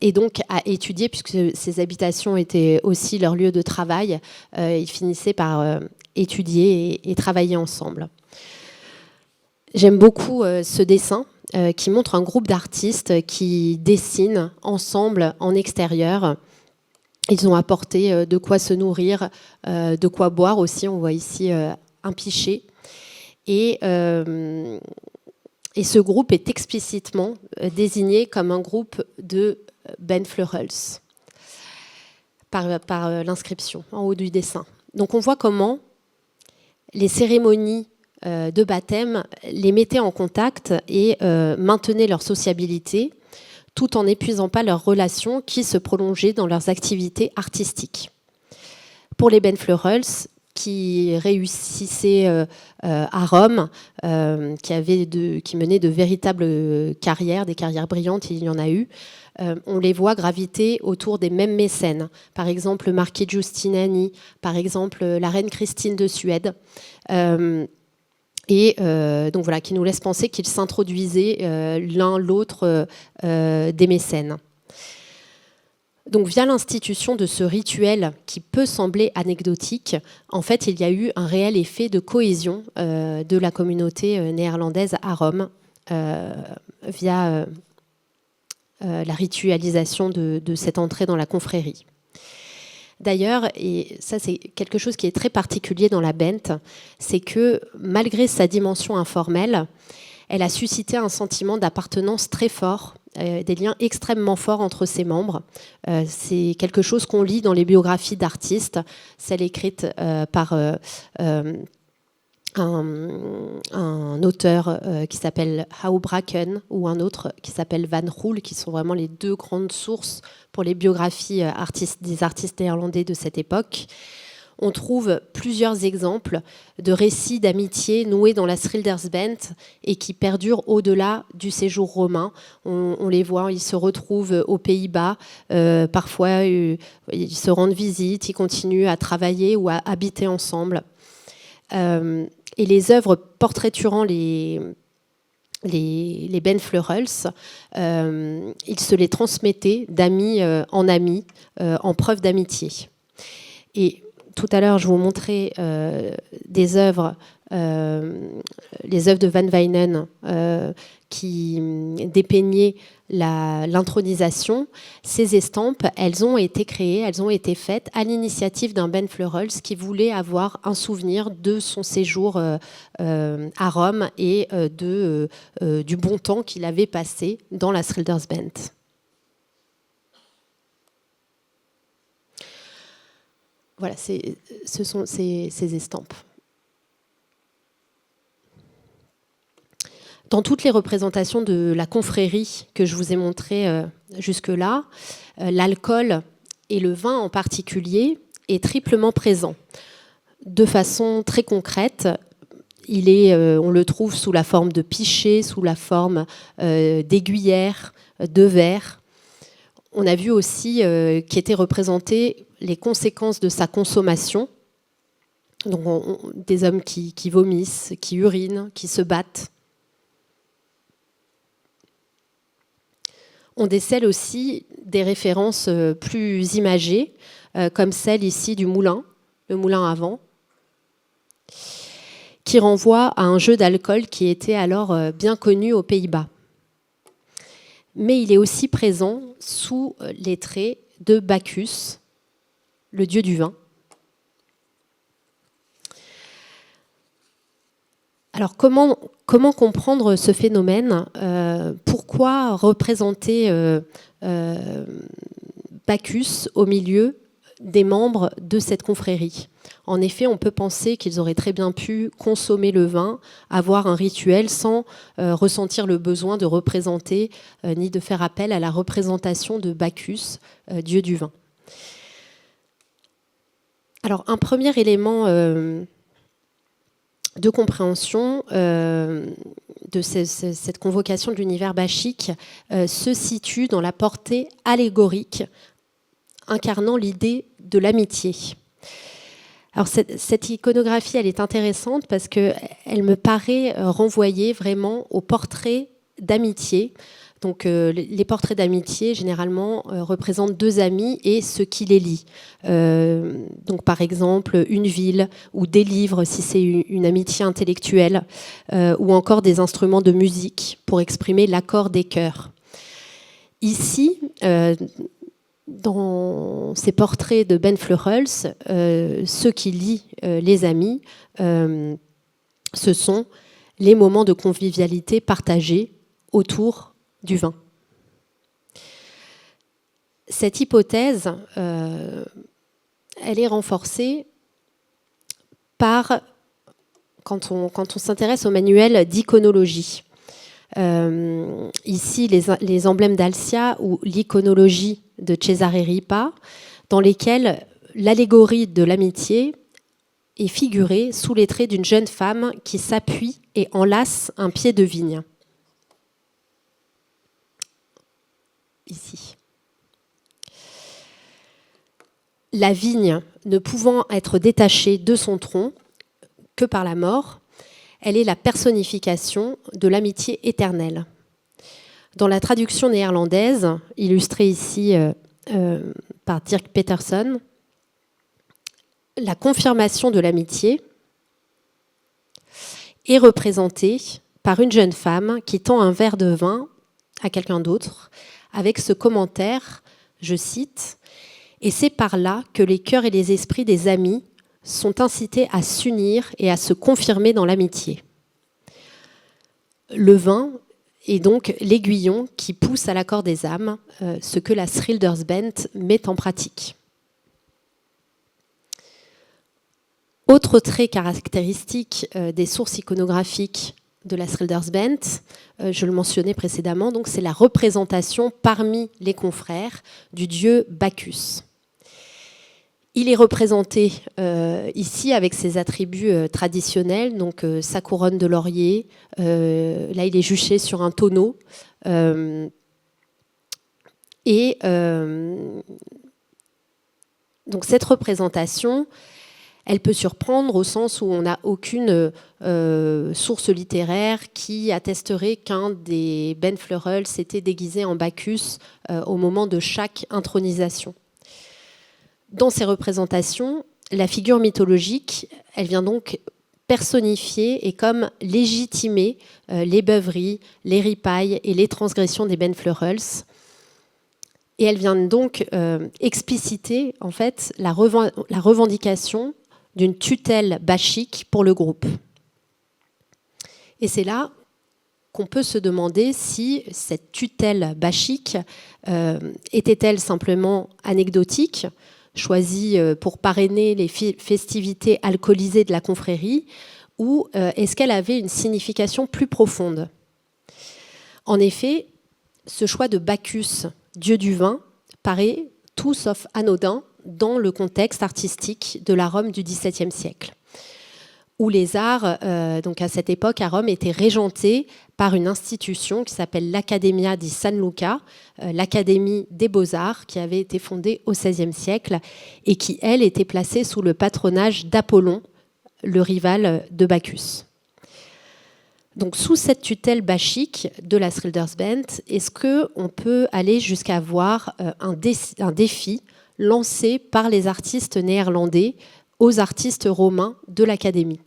et donc à étudier, puisque ces habitations étaient aussi leur lieu de travail, ils finissaient par étudier et travailler ensemble. J'aime beaucoup ce dessin qui montre un groupe d'artistes qui dessinent ensemble en extérieur. Ils ont apporté de quoi se nourrir, de quoi boire aussi. On voit ici un pichet. Et ce groupe est explicitement désigné comme un groupe de Ben Fleurels par l'inscription en haut du dessin. Donc on voit comment les cérémonies de baptême les mettaient en contact et maintenaient leur sociabilité tout en n'épuisant pas leurs relations qui se prolongeaient dans leurs activités artistiques. Pour les Ben Fleurels, qui réussissaient à Rome, qui menaient de véritables carrières, des carrières brillantes, il y en a eu, on les voit graviter autour des mêmes mécènes. Par exemple, le marquis Giustiniani, par exemple, la reine Christine de Suède. Donc voilà, qui nous laisse penser qu'ils s'introduisaient l'un l'autre des mécènes. Donc via l'institution de ce rituel qui peut sembler anecdotique, en fait il y a eu un réel effet de cohésion de la communauté néerlandaise à Rome via la ritualisation de cette entrée dans la confrérie. D'ailleurs, et ça c'est quelque chose qui est très particulier dans la Bent, c'est que malgré sa dimension informelle, elle a suscité un sentiment d'appartenance très fort, des liens extrêmement forts entre ses membres. C'est quelque chose qu'on lit dans les biographies d'artistes, celles écrites par un auteur qui s'appelle Houbraken ou un autre qui s'appelle Van Roel, qui sont vraiment les deux grandes sources pour les biographies des artistes néerlandais de cette époque. On trouve plusieurs exemples de récits d'amitié noués dans la Schildersband et qui perdurent au-delà du séjour romain. On les voit, ils se retrouvent aux Pays-Bas, parfois ils se rendent visite, ils continuent à travailler ou à habiter ensemble. Et les œuvres portraiturant les Ben Fleurels, ils se les transmettaient d'amis en amis, en preuve d'amitié. Et tout à l'heure, je vous montrais des œuvres les œuvres de Van Wijnen qui dépeignaient l'intronisation, ces estampes, elles ont été créées, elles ont été faites à l'initiative d'un Ben Fleurels qui voulait avoir un souvenir de son séjour à Rome et du bon temps qu'il avait passé dans la Schildersband. Voilà, ce sont ces estampes. Dans toutes les représentations de la confrérie que je vous ai montrées jusque-là, l'alcool et le vin en particulier est triplement présent. De façon très concrète, on le trouve sous la forme de pichets, sous la forme d'aiguillères, de verres. On a vu aussi qu'étaient représentées les conséquences de sa consommation. Donc, des hommes qui vomissent, qui urinent, qui se battent. On décèle aussi des références plus imagées, comme celle ici du moulin, le moulin à vent, qui renvoie à un jeu d'alcool qui était alors bien connu aux Pays-Bas. Mais il est aussi présent sous les traits de Bacchus, le dieu du vin. Alors comment comprendre ce phénomène ? Pourquoi représenter Bacchus au milieu des membres de cette confrérie ? En effet, on peut penser qu'ils auraient très bien pu consommer le vin, avoir un rituel sans ressentir le besoin de représenter ni de faire appel à la représentation de Bacchus, dieu du vin. Alors, un premier élément de compréhension de cette convocation de l'univers bachique se situe dans la portée allégorique incarnant l'idée de l'amitié. Alors cette iconographie, elle est intéressante parce qu'elle me paraît renvoyer vraiment au portrait d'amitié. Donc les portraits d'amitié, généralement, représentent deux amis et ce qui les lie. Donc par exemple, une ville ou des livres, si c'est une amitié intellectuelle, ou encore des instruments de musique pour exprimer l'accord des cœurs. Ici, dans ces portraits de Ben Fleurels, ce qui lie les amis, ce sont les moments de convivialité partagés autour du vin. Cette hypothèse, elle est renforcée par, quand on s'intéresse au manuel d'iconologie. Ici, les emblèmes d'Alcia ou l'iconologie de Cesare Ripa, dans lesquels l'allégorie de l'amitié est figurée sous les traits d'une jeune femme qui s'appuie et enlace un pied de vigne. Ici. La vigne ne pouvant être détachée de son tronc que par la mort, elle est la personnification de l'amitié éternelle. Dans la traduction néerlandaise, illustrée ici par Dirk Peterson, la confirmation de l'amitié est représentée par une jeune femme qui tend un verre de vin à quelqu'un d'autre, avec ce commentaire, je cite, « Et c'est par là que les cœurs et les esprits des amis sont incités à s'unir et à se confirmer dans l'amitié. » Le vin est donc l'aiguillon qui pousse à l'accord des âmes, ce que la Schildersband met en pratique. Autre trait caractéristique des sources iconographiques de la Schildersband, je le mentionnais précédemment, donc c'est la représentation parmi les confrères du dieu Bacchus. Il est représenté ici avec ses attributs traditionnels, donc sa couronne de laurier, là il est juché sur un tonneau, et donc cette représentation, elle peut surprendre au sens où on n'a aucune source littéraire qui attesterait qu'un des Ben Fleurels s'était déguisé en Bacchus au moment de chaque intronisation. Dans ces représentations, la figure mythologique, elle vient donc personnifier et comme légitimer les beuveries, les ripailles et les transgressions des Ben Fleurels. Et elle vient donc expliciter en fait la revendication d'une tutelle bachique pour le groupe. Et c'est là qu'on peut se demander si cette tutelle bachique était-elle simplement anecdotique, choisie pour parrainer les festivités alcoolisées de la confrérie, ou est-ce qu'elle avait une signification plus profonde ? En effet, ce choix de Bacchus, dieu du vin, paraît tout sauf anodin dans le contexte artistique de la Rome du XVIIe siècle, où les arts, donc à cette époque à Rome, étaient régentés par une institution qui s'appelle l'Accademia di San Luca, l'Académie des Beaux-Arts, qui avait été fondée au XVIe siècle et qui, elle, était placée sous le patronage d'Apollon, le rival de Bacchus. Donc, sous cette tutelle bachique de la Schildersband, est-ce qu'on peut aller jusqu'à voir un défi lancé par les artistes néerlandais aux artistes romains de l'Académie?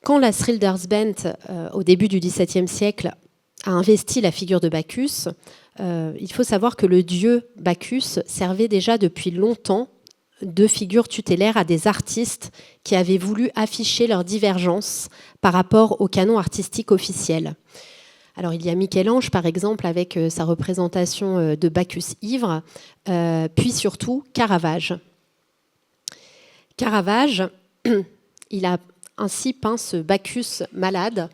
Quand la Schildersband, au début du XVIIe siècle, a investi la figure de Bacchus, il faut savoir que le dieu Bacchus servait déjà depuis longtemps de figure tutélaire à des artistes qui avaient voulu afficher leurs divergences par rapport au canon artistique officiel. Alors il y a Michel-Ange par exemple avec sa représentation de Bacchus ivre, puis surtout Caravage. Caravage, il a ainsi peint ce Bacchus malade,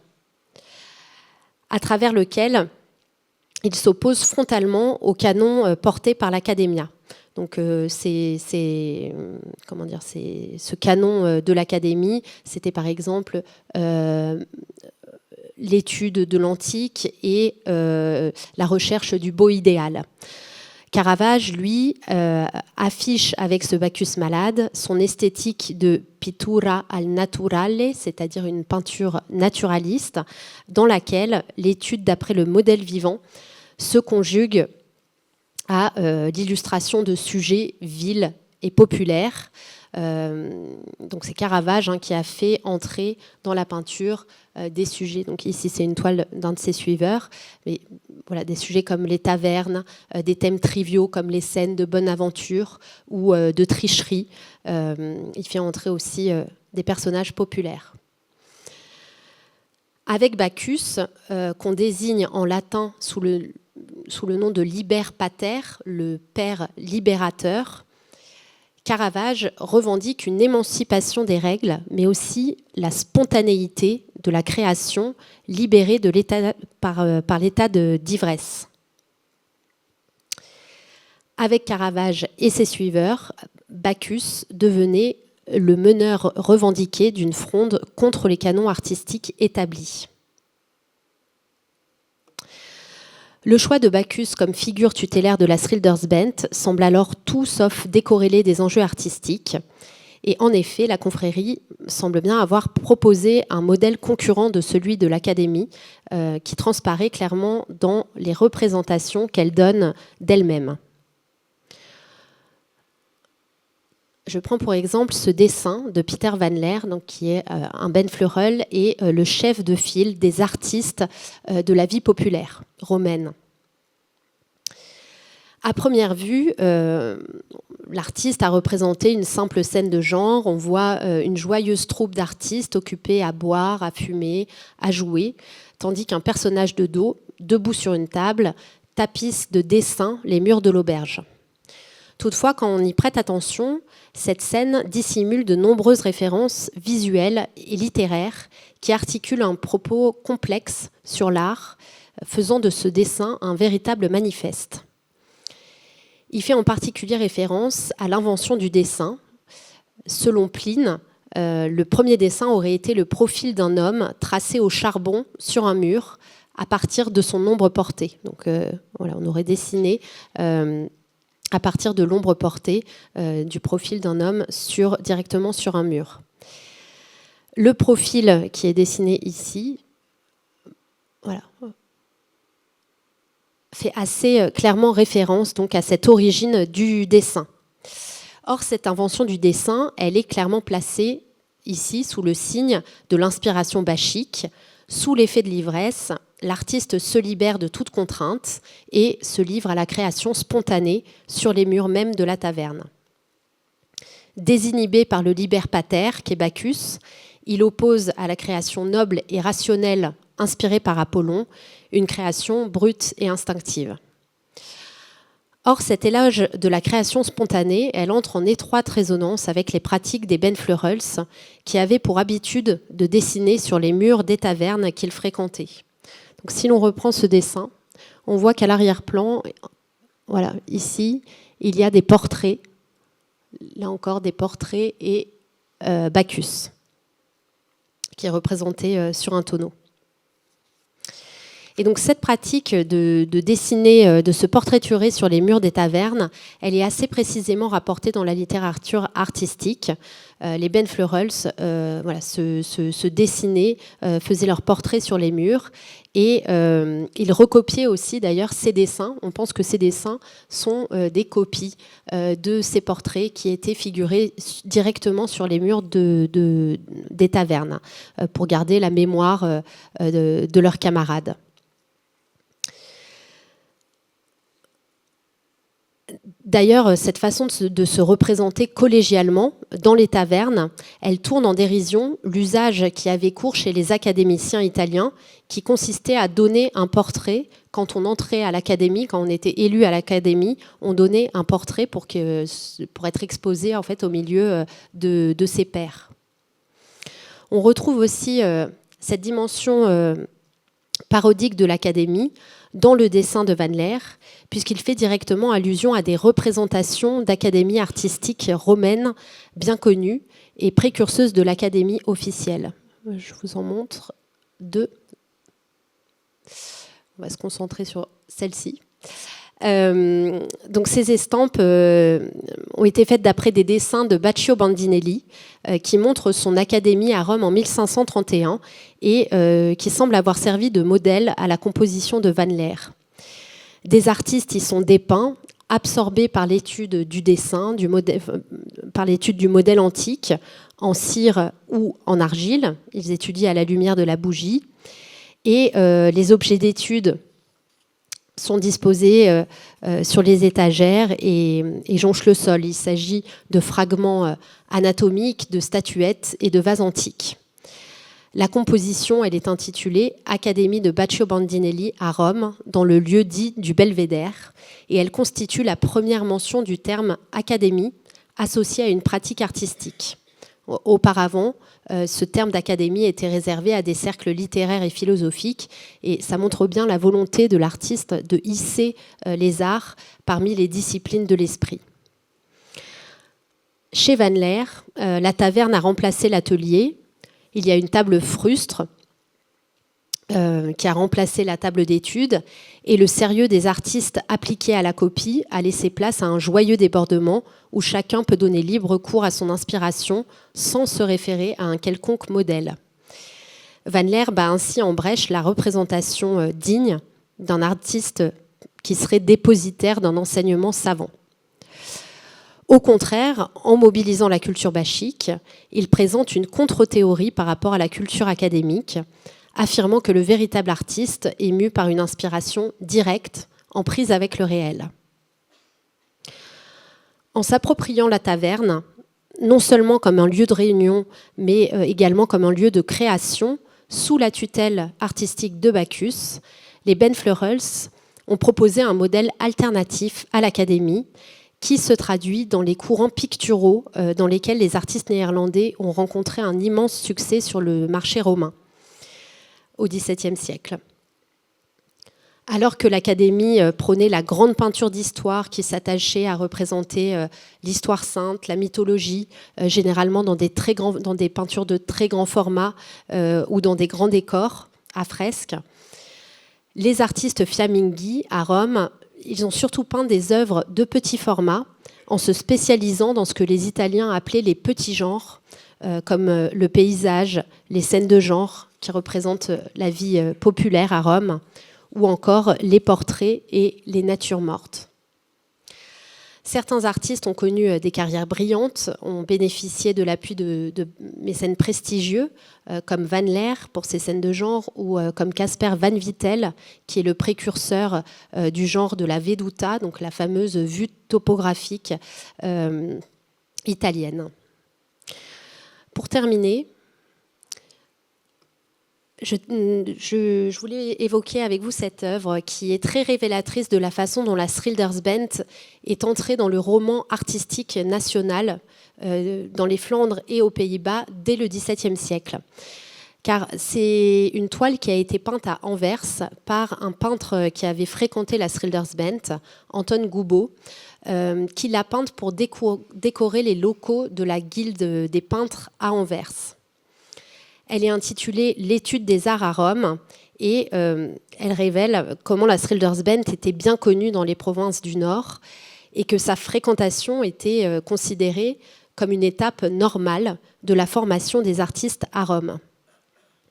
à travers lequel il s'oppose frontalement au canon porté par l'Accademia. Donc ce canon de l'Académie, c'était par exemple l'étude de l'antique et la recherche du beau idéal. Caravage, lui, affiche avec ce Bacchus malade son esthétique de pittura al naturale, c'est-à-dire une peinture naturaliste, dans laquelle l'étude d'après le modèle vivant se conjugue à l'illustration de sujets vils et populaires. Donc c'est Caravage qui a fait entrer dans la peinture des sujets. Donc ici c'est une toile d'un de ses suiveurs, mais voilà, des sujets comme les tavernes, des thèmes triviaux comme les scènes de bonne aventure ou de tricherie. Il fait entrer aussi des personnages populaires. Avec Bacchus, qu'on désigne en latin sous le nom de Liber Pater, le père libérateur, Caravage revendique une émancipation des règles, mais aussi la spontanéité de la création libérée de l'état, par l'état d'ivresse. Avec Caravage et ses suiveurs, Bacchus devenait le meneur revendiqué d'une fronde contre les canons artistiques établis. Le choix de Bacchus comme figure tutélaire de la Schildersband semble alors tout sauf décorrélé des enjeux artistiques. Et en effet, la confrérie semble bien avoir proposé un modèle concurrent de celui de l'Académie, qui transparaît clairement dans les représentations qu'elle donne d'elle-même. Je prends pour exemple ce dessin de Pieter van Leer, donc qui est un Ben Fleurel et le chef de file des artistes de la vie populaire romaine. À première vue, l'artiste a représenté une simple scène de genre. On voit une joyeuse troupe d'artistes occupés à boire, à fumer, à jouer, tandis qu'un personnage de dos, debout sur une table, tapisse de dessins les murs de l'auberge. Toutefois, quand on y prête attention, cette scène dissimule de nombreuses références visuelles et littéraires qui articulent un propos complexe sur l'art, faisant de ce dessin un véritable manifeste. Il fait en particulier référence à l'invention du dessin. Selon Pline, le premier dessin aurait été le profil d'un homme tracé au charbon sur un mur à partir de son ombre portée. Donc voilà, on aurait dessiné à partir de l'ombre portée du profil d'un homme directement sur un mur. Le profil qui est dessiné ici, voilà, fait assez clairement référence donc à cette origine du dessin. Or, cette invention du dessin, elle est clairement placée ici sous le signe de l'inspiration bachique. Sous l'effet de l'ivresse, l'artiste se libère de toute contrainte et se livre à la création spontanée sur les murs même de la taverne. Désinhibé par le liber pater, qu'est Bacchus, il oppose à la création noble et rationnelle inspirée par Apollon une création brute et instinctive. Or, cet éloge de la création spontanée, elle entre en étroite résonance avec les pratiques des Benfleurels, qui avaient pour habitude de dessiner sur les murs des tavernes qu'ils fréquentaient. Donc, si l'on reprend ce dessin, on voit qu'à l'arrière-plan, voilà, ici, il y a des portraits, là encore des portraits et Bacchus, qui est représenté sur un tonneau. Et donc cette pratique de dessiner, de se portraiturer sur les murs des tavernes, elle est assez précisément rapportée dans la littérature artistique. Les Benfleurels se dessinaient, faisaient leurs portraits sur les murs et ils recopiaient aussi d'ailleurs ces dessins. On pense que ces dessins sont des copies de ces portraits qui étaient figurés directement sur les murs des tavernes pour garder la mémoire de leurs camarades. D'ailleurs, cette façon de se représenter collégialement dans les tavernes, elle tourne en dérision l'usage qui avait cours chez les académiciens italiens, qui consistait à donner un portrait. Quand on entrait à l'académie, quand on était élu à l'académie, on donnait un portrait pour être exposé en fait, au milieu de ses pairs. On retrouve aussi cette dimension parodique de l'académie dans le dessin de Van Laer, puisqu'il fait directement allusion à des représentations d'académies artistiques romaines bien connues et précurseuses de l'académie officielle. Je vous en montre deux. On va se concentrer sur celle-ci. Donc ces estampes ont été faites d'après des dessins de Baccio Bandinelli qui montrent son académie à Rome en 1531 et qui semble avoir servi de modèle à la composition de Van Laer. Des artistes y sont dépeints, absorbés par l'étude du dessin, par l'étude du modèle antique en cire ou en argile. Ils étudient à la lumière de la bougie et les objets d'étude sont disposés sur les étagères et jonchent le sol. Il s'agit de fragments anatomiques, de statuettes et de vases antiques. La composition, elle est intitulée « Académie de Baccio Bandinelli à Rome, dans le lieu dit du Belvédère » et elle constitue la première mention du terme « académie » associé à une pratique artistique. Auparavant, ce terme d'académie était réservé à des cercles littéraires et philosophiques et ça montre bien la volonté de l'artiste de hisser les arts parmi les disciplines de l'esprit. Chez Van Laer, la taverne a remplacé l'atelier. Il y a une table frustre qui a remplacé la table d'études et le sérieux des artistes appliqués à la copie a laissé place à un joyeux débordement où chacun peut donner libre cours à son inspiration sans se référer à un quelconque modèle. Van Laer bat ainsi en brèche la représentation digne d'un artiste qui serait dépositaire d'un enseignement savant. Au contraire, en mobilisant la culture bachique, il présente une contre-théorie par rapport à la culture académique, affirmant que le véritable artiste est mu par une inspiration directe, en prise avec le réel. En s'appropriant la taverne, non seulement comme un lieu de réunion, mais également comme un lieu de création, sous la tutelle artistique de Bacchus, les Benfleurels ont proposé un modèle alternatif à l'académie, qui se traduit dans les courants picturaux dans lesquels les artistes néerlandais ont rencontré un immense succès sur le marché romain au XVIIe siècle. Alors que l'Académie prônait la grande peinture d'histoire qui s'attachait à représenter l'histoire sainte, la mythologie, généralement dans des peintures de très grand format ou dans des grands décors à fresques, les artistes fiamminghi à Rome, ils ont surtout peint des œuvres de petit format en se spécialisant dans ce que les Italiens appelaient les petits genres, comme le paysage, les scènes de genre qui représentent la vie populaire à Rome, ou encore les portraits et les natures mortes. Certains artistes ont connu des carrières brillantes, ont bénéficié de l'appui de mécènes prestigieux, comme Van Leer pour ses scènes de genre, ou comme Caspar Van Vittel, qui est le précurseur du genre de la veduta, donc la fameuse vue topographique italienne. Pour terminer, je voulais évoquer avec vous cette œuvre qui est très révélatrice de la façon dont la Schildersband est entrée dans le roman artistique national dans les Flandres et aux Pays-Bas dès le XVIIe siècle. Car c'est une toile qui a été peinte à Anvers par un peintre qui avait fréquenté la Schildersband, Anton Goubot, qui l'a peinte pour décorer les locaux de la Guilde des peintres à Anvers. Elle est intitulée « L'étude des arts à Rome » et elle révèle comment la Schildersband était bien connue dans les provinces du Nord et que sa fréquentation était considérée comme une étape normale de la formation des artistes à Rome.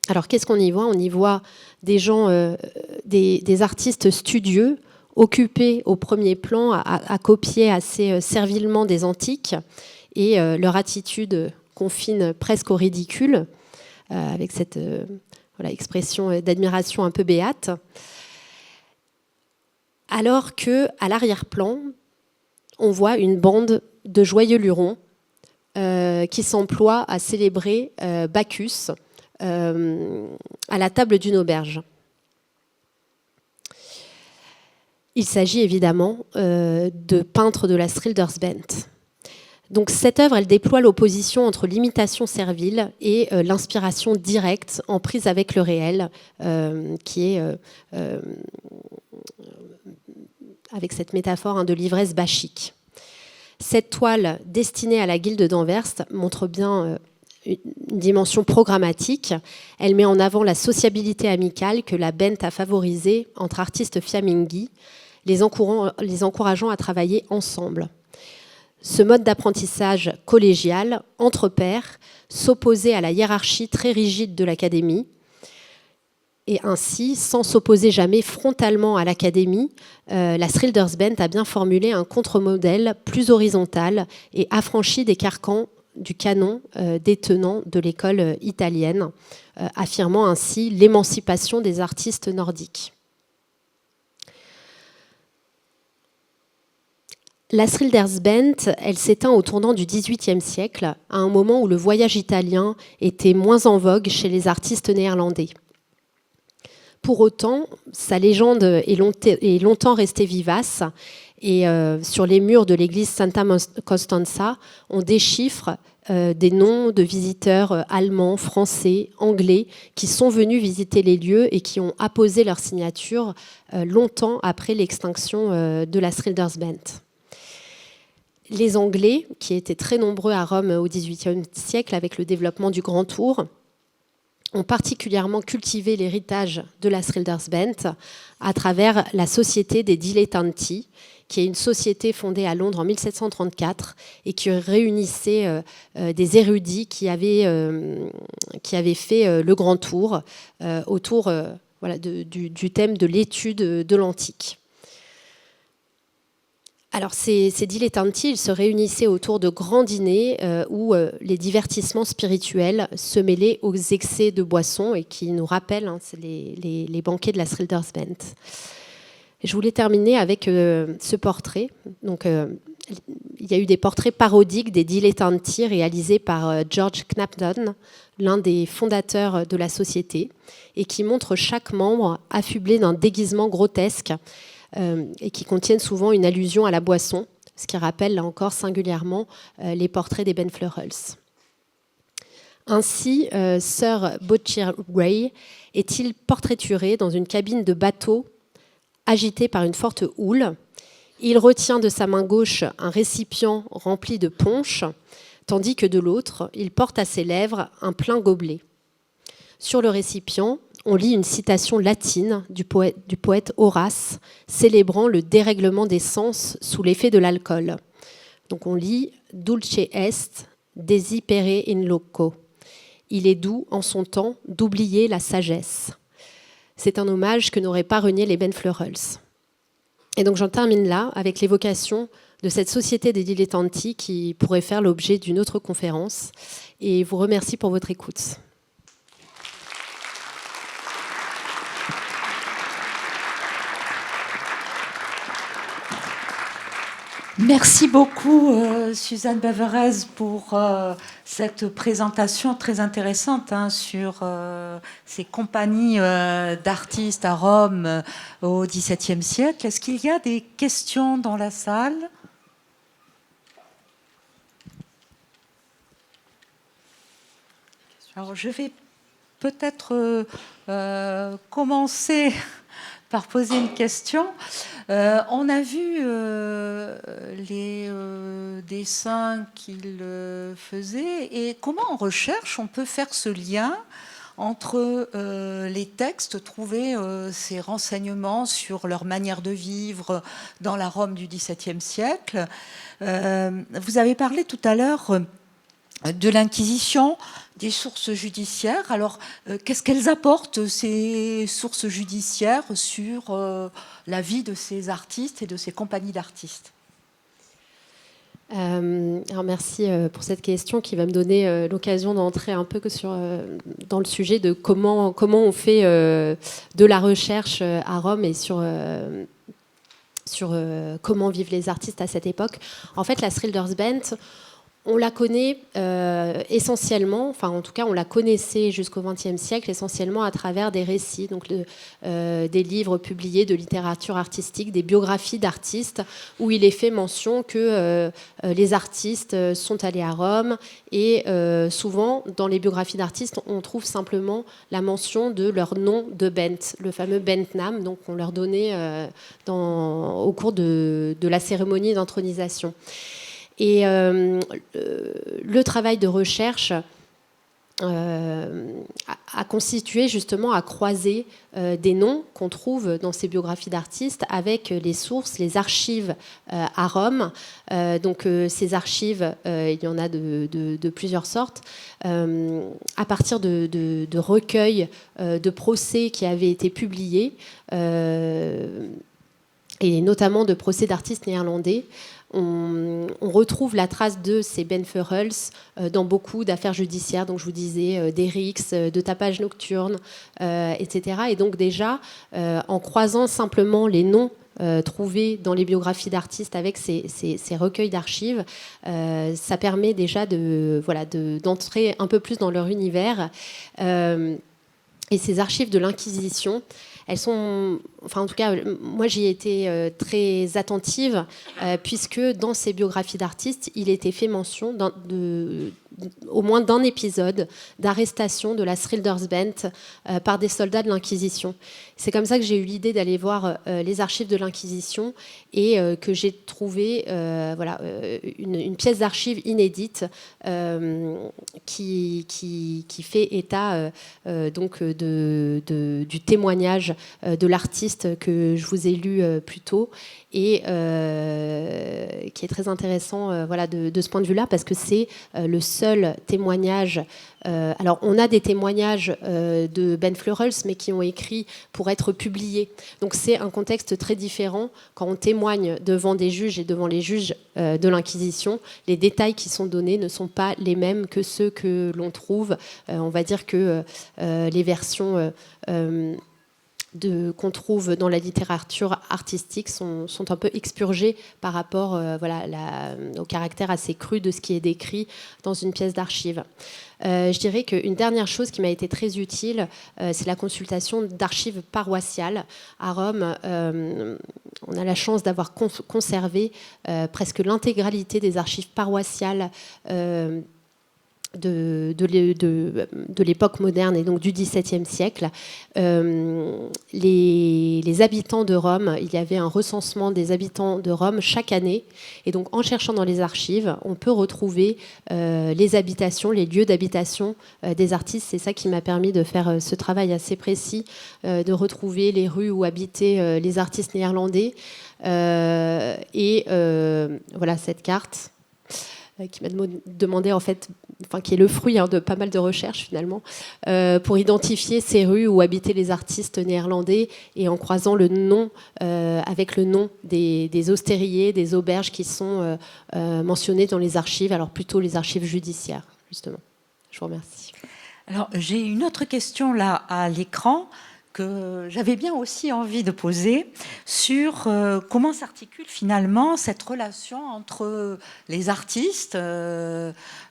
Alors qu'est-ce qu'on y voit ? On y voit des gens, des artistes studieux, occupés au premier plan à copier assez servilement des antiques et leur attitude confine presque au ridicule. Avec cette expression d'admiration un peu béate. Alors qu'à l'arrière-plan, on voit une bande de joyeux lurons qui s'emploient à célébrer Bacchus à la table d'une auberge. Il s'agit évidemment de peintres de la Schildersband. Donc cette œuvre, elle déploie l'opposition entre l'imitation servile et l'inspiration directe en prise avec le réel, qui est avec cette métaphore de l'ivresse bachique. Cette toile destinée à la Guilde d'Anvers montre bien une dimension programmatique. Elle met en avant la sociabilité amicale que la Band a favorisée entre artistes fiamminghi, les encourageant à travailler ensemble. Ce mode d'apprentissage collégial, entre pairs, s'opposait à la hiérarchie très rigide de l'académie. Et ainsi, sans s'opposer jamais frontalement à l'académie, la Schildersband a bien formulé un contre-modèle plus horizontal et affranchi des carcans du canon des tenants de l'école italienne, affirmant ainsi l'émancipation des artistes nordiques. La Schildersband, elle s'éteint au tournant du XVIIIe siècle, à un moment où le voyage italien était moins en vogue chez les artistes néerlandais. Pour autant, sa légende est longtemps restée vivace et sur les murs de l'église Santa Costanza, on déchiffre des noms de visiteurs allemands, français, anglais qui sont venus visiter les lieux et qui ont apposé leur signature longtemps après l'extinction de la Schildersband. Les Anglais, qui étaient très nombreux à Rome au XVIIIe siècle avec le développement du Grand Tour, ont particulièrement cultivé l'héritage de la Schildersband à travers la Société des Dilettanti, qui est une société fondée à Londres en 1734 et qui réunissait des érudits qui avaient fait le Grand Tour autour du thème de l'étude de l'antique. Alors ces dilettanti, ils se réunissaient autour de grands dîners où les divertissements spirituels se mêlaient aux excès de boissons et qui nous rappellent c'est les banquets de la Schildersband. Je voulais terminer avec ce portrait. Donc, il y a eu des portraits parodiques des dilettanti réalisés par George Knapton, l'un des fondateurs de la société, et qui montrent chaque membre affublé d'un déguisement grotesque et qui contiennent souvent une allusion à la boisson, ce qui rappelle là encore singulièrement les portraits des Ben Fleurels. Ainsi, Sir Bourchier Ray est-il portraituré dans une cabine de bateau agitée par une forte houle. Il retient de sa main gauche un récipient rempli de punch, tandis que de l'autre, il porte à ses lèvres un plein gobelet. Sur le récipient, on lit une citation latine du poète Horace, célébrant le dérèglement des sens sous l'effet de l'alcool. Donc on lit « Dulce est, desipere in loco ». Il est doux en son temps d'oublier la sagesse. C'est un hommage que n'auraient pas renié les Ben Fleurels. Et donc j'en termine là avec l'évocation de cette société des dilettanti qui pourrait faire l'objet d'une autre conférence. Et vous remercie pour votre écoute. Merci beaucoup, Suzanne Baverez, pour cette présentation très intéressante sur ces compagnies d'artistes à Rome au XVIIe siècle. Est-ce qu'il y a des questions dans la salle ? Alors, je vais peut-être commencer par poser une question. On a vu les dessins qu'il faisait, et comment en recherche on peut faire ce lien entre les textes, trouver ces renseignements sur leur manière de vivre dans la Rome du XVIIe siècle. Vous avez parlé tout à l'heure de l'Inquisition, des sources judiciaires. Alors, qu'est-ce qu'elles apportent, ces sources judiciaires, sur la vie de ces artistes et de ces compagnies d'artistes ? Alors merci pour cette question qui va me donner l'occasion d'entrer un peu dans le sujet de comment on fait de la recherche à Rome et sur comment vivent les artistes à cette époque. En fait, la Schildersband, on la connaît essentiellement, enfin en tout cas on la connaissait jusqu'au XXe siècle essentiellement à travers des récits, donc des livres publiés de littérature artistique, des biographies d'artistes où il est fait mention que les artistes sont allés à Rome, et souvent dans les biographies d'artistes on trouve simplement la mention de leur nom de bent, le fameux bentnam, donc on leur donnait au cours de la cérémonie d'intronisation. Et le travail de recherche a constitué justement à croiser des noms qu'on trouve dans ces biographies d'artistes avec les sources, les archives à Rome. Donc ces archives, il y en a de plusieurs sortes, à partir de recueils de procès qui avaient été publiés, et notamment de procès d'artistes néerlandais. On retrouve la trace de ces Benferels dans beaucoup d'affaires judiciaires, donc je vous disais des rixes, de tapage nocturne, etc. Et donc déjà, en croisant simplement les noms trouvés dans les biographies d'artistes avec ces recueils d'archives, ça permet déjà d'entrer un peu plus dans leur univers. Et ces archives de l'Inquisition, elles sont, enfin en tout cas, moi j'y ai été très attentive, puisque dans ces biographies d'artistes, il était fait mention au moins d'un épisode d'arrestation de la Schildersband par des soldats de l'Inquisition. C'est comme ça que j'ai eu l'idée d'aller voir les archives de l'Inquisition, et que j'ai trouvé une pièce d'archives inédite qui fait état donc du témoignage de l'artiste que je vous ai lu plus tôt, et qui est très intéressant de ce point de vue-là, parce que c'est le seul témoignage. Alors, on a des témoignages de Ben Fleurels, mais qui ont écrit pour être publiés. Donc, c'est un contexte très différent quand on témoigne devant des juges et devant les juges de l'Inquisition. Les détails qui sont donnés ne sont pas les mêmes que ceux que l'on trouve. On va dire que les versions qu'on trouve dans la littérature artistique sont un peu expurgées par rapport au caractère assez cru de ce qui est décrit dans une pièce d'archives. Je dirais qu'une dernière chose qui m'a été très utile, c'est la consultation d'archives paroissiales. À Rome, on a la chance d'avoir conservé presque l'intégralité des archives paroissiales de l'époque moderne et donc du XVIIe siècle. Les habitants de Rome, il y avait un recensement des habitants de Rome chaque année, et donc en cherchant dans les archives, on peut retrouver les habitations, les lieux d'habitation des artistes. C'est ça qui m'a permis de faire ce travail assez précis, de retrouver les rues où habitaient les artistes néerlandais, et voilà cette carte. qui m'a demandé en fait, qui est le fruit de pas mal de recherches finalement, pour identifier ces rues où habitaient les artistes néerlandais, et en croisant le nom avec le nom des ostériers, des auberges qui sont mentionnées dans les archives, alors plutôt les archives judiciaires justement. Je vous remercie. Alors, j'ai une autre question là à l'écran que j'avais bien aussi envie de poser sur comment s'articule finalement cette relation entre les artistes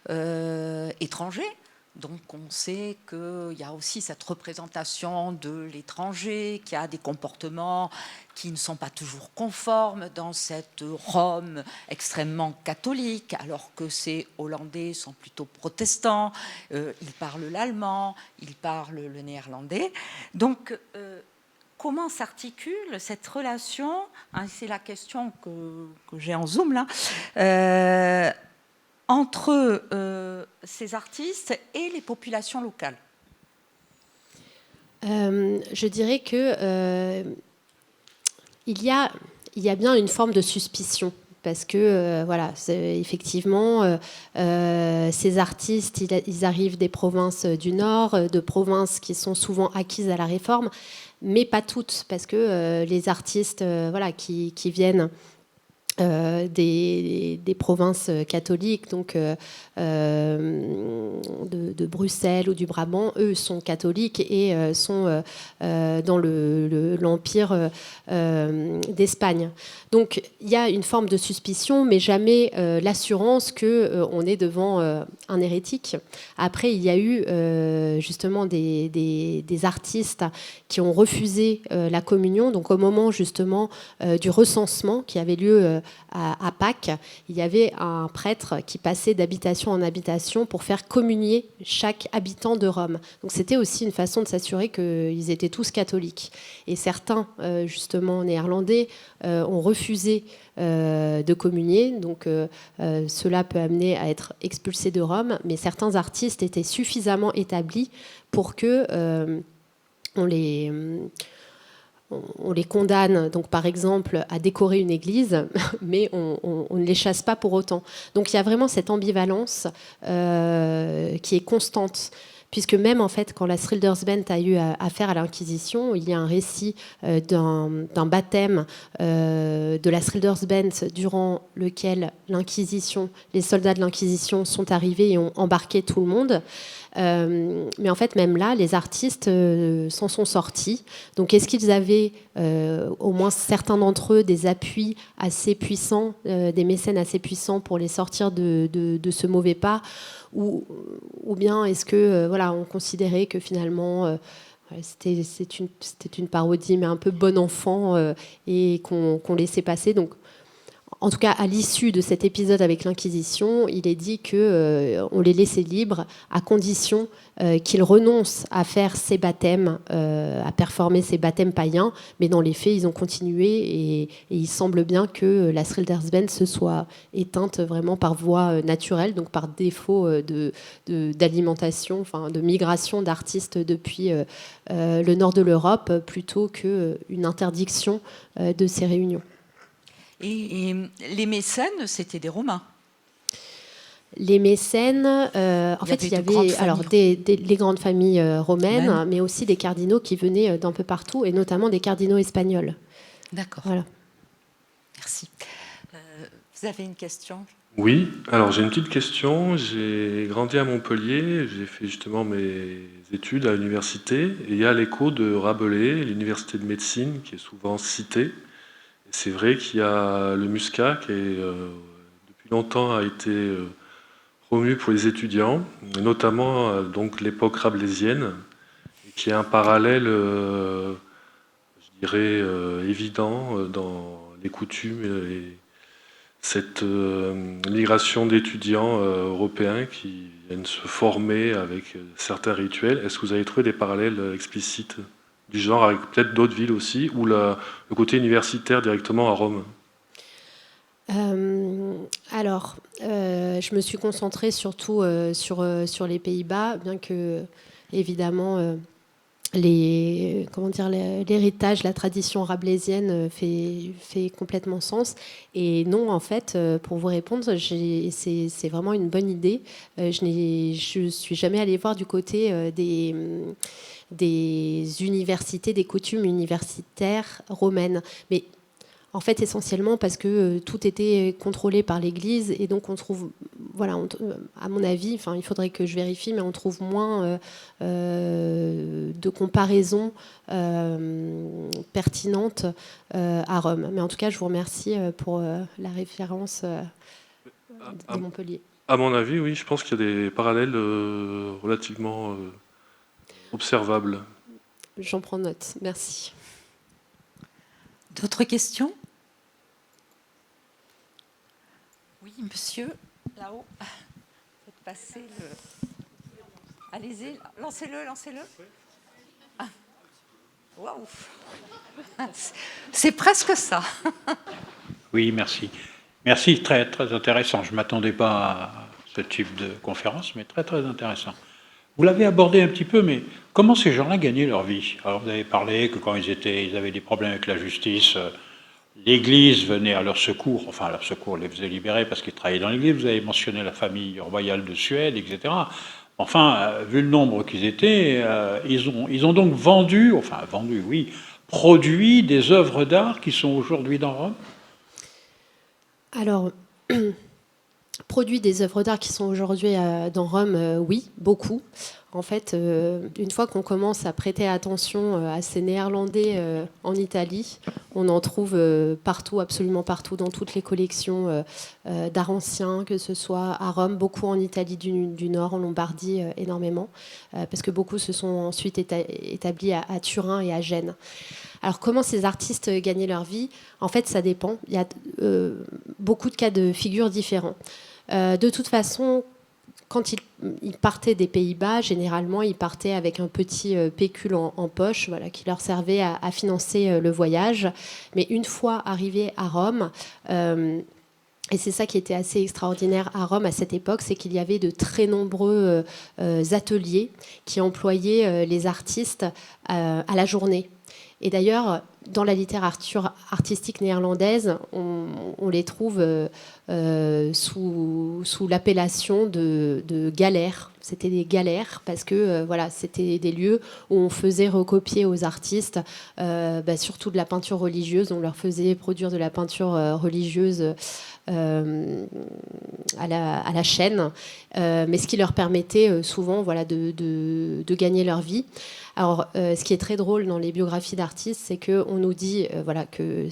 étrangers. Donc on sait qu'il y a aussi cette représentation de l'étranger, qui a des comportements qui ne sont pas toujours conformes dans cette Rome extrêmement catholique, alors que ces Hollandais sont plutôt protestants, ils parlent l'allemand, ils parlent le néerlandais. Donc comment s'articule cette relation, hein, c'est la question que j'ai en zoom là, entre ces artistes et les populations locales? Je dirais que il y a bien une forme de suspicion. Parce que, voilà, effectivement, ces artistes, ils arrivent des provinces du Nord, de provinces qui sont souvent acquises à la Réforme, mais pas toutes, parce que les artistes voilà, qui viennent des provinces catholiques, donc de Bruxelles ou du Brabant, eux sont catholiques et sont dans l'Empire d'Espagne. Donc il y a une forme de suspicion, mais jamais l'assurance qu'on est devant un hérétique. Après, il y a eu justement des artistes qui ont refusé la communion. Donc au moment justement du recensement qui avait lieu à Pâques, il y avait un prêtre qui passait d'habitation en habitation pour faire communier chaque habitant de Rome. Donc c'était aussi une façon de s'assurer qu'ils étaient tous catholiques. Et certains, justement néerlandais, ont refusé de communier. Donc cela peut amener à être expulsés de Rome. Mais certains artistes étaient suffisamment établis pour que on les condamne, donc par exemple, à décorer une église, mais on ne les chasse pas pour autant. Donc il y a vraiment cette ambivalence qui est constante. Puisque même en fait, quand la Schildersband a eu affaire à l'Inquisition, il y a un récit d'un baptême de la Schildersband durant lequel les soldats de l'Inquisition sont arrivés et ont embarqué tout le monde. Mais en fait, même là, les artistes s'en sont sortis. Donc, est-ce qu'ils avaient, au moins certains d'entre eux, des appuis assez puissants, des mécènes assez puissants pour les sortir de ce mauvais pas, ou bien est-ce que, voilà, on considérait que finalement c'était une parodie, mais un peu bon enfant, et qu'on laissait passer. Donc, en tout cas, à l'issue de cet épisode avec l'Inquisition, il est dit qu'on les laissait libres à condition qu'ils renoncent à faire ces baptêmes, à performer ces baptêmes païens. Mais dans les faits, ils ont continué et il semble bien que la Schildersband se soit éteinte vraiment par voie naturelle, donc par défaut d'alimentation, enfin de migration d'artistes depuis le nord de l'Europe, plutôt qu'une interdiction de ces réunions. Et les mécènes, c'était des Romains. Les mécènes, en fait, il y avait alors les grandes familles romaines, mais aussi des cardinaux qui venaient d'un peu partout, et notamment des cardinaux espagnols. D'accord. Voilà. Merci. Vous avez une question ? Oui, alors j'ai une petite question. J'ai grandi à Montpellier, j'ai fait justement mes études à l'université, et il y a l'écho de Rabelais, l'université de médecine, qui est souvent citée. C'est vrai qu'il y a le Muscat qui depuis longtemps a été promu pour les étudiants, notamment donc l'époque rabelaisienne, qui est un parallèle, je dirais, évident dans les coutumes et cette migration d'étudiants européens qui viennent se former avec certains rituels. Est-ce que vous avez trouvé des parallèles explicites du genre avec peut-être d'autres villes aussi, ou le côté universitaire directement à Rome? Alors, je me suis concentrée surtout sur les Pays-Bas, bien que, évidemment, l'héritage, la tradition rabelaisienne fait complètement sens. Et non, en fait, pour vous répondre, c'est vraiment une bonne idée. Je suis jamais allée voir du côté des universités, des coutumes universitaires romaines. Mais en fait, essentiellement parce que tout était contrôlé par l'Église et donc on trouve, voilà, à mon avis, enfin, il faudrait que je vérifie, mais on trouve moins de comparaisons pertinentes à Rome. Mais en tout cas, je vous remercie pour la référence de Montpellier. À mon avis, oui, je pense qu'il y a des parallèles relativement observables. J'en prends note. Merci. D'autres questions? Oui, monsieur, là-haut. Faites passer le... Allez-y, lancez-le, lancez-le. Ah. Waouh. C'est presque ça. Oui, merci. Merci, très, très intéressant. Je ne m'attendais pas à ce type de conférence, mais très, très intéressant. Vous l'avez abordé un petit peu, mais comment ces gens-là gagnaient leur vie? Alors, vous avez parlé que quand ils avaient des problèmes avec la justice, l'Église venait à leur secours, enfin à leur secours, les faisait libérer parce qu'ils travaillaient dans l'Église. Vous avez mentionné la famille royale de Suède, etc. Enfin, vu le nombre qu'ils étaient, ils ont donc vendu, oui, produit des œuvres d'art qui sont aujourd'hui dans Rome? Alors, produit des œuvres d'art qui sont aujourd'hui dans Rome, oui, beaucoup. En fait, une fois qu'on commence à prêter attention à ces Néerlandais en Italie, on en trouve partout, absolument partout, dans toutes les collections d'art ancien, que ce soit à Rome, beaucoup en Italie du Nord, en Lombardie, énormément, parce que beaucoup se sont ensuite établis à Turin et à Gênes. Alors, comment ces artistes gagnaient leur vie? En fait, ça dépend. Il y a beaucoup de cas de figure différents. De toute façon, quand ils partaient des Pays-Bas, généralement, ils partaient avec un petit pécule en poche, voilà, qui leur servait à financer le voyage. Mais une fois arrivés à Rome, et c'est ça qui était assez extraordinaire à Rome à cette époque, c'est qu'il y avait de très nombreux ateliers qui employaient les artistes à la journée. Et d'ailleurs, dans la littérature artistique néerlandaise, on les trouve sous l'appellation de galères. C'était des galères parce que voilà, c'était des lieux où on faisait recopier aux artistes, surtout de la peinture religieuse. On leur faisait produire de la peinture religieuse à la chaîne, mais ce qui leur permettait souvent, voilà, de gagner leur vie. Alors, ce qui est très drôle dans les biographies d'artistes, c'est qu'on nous dit voilà, que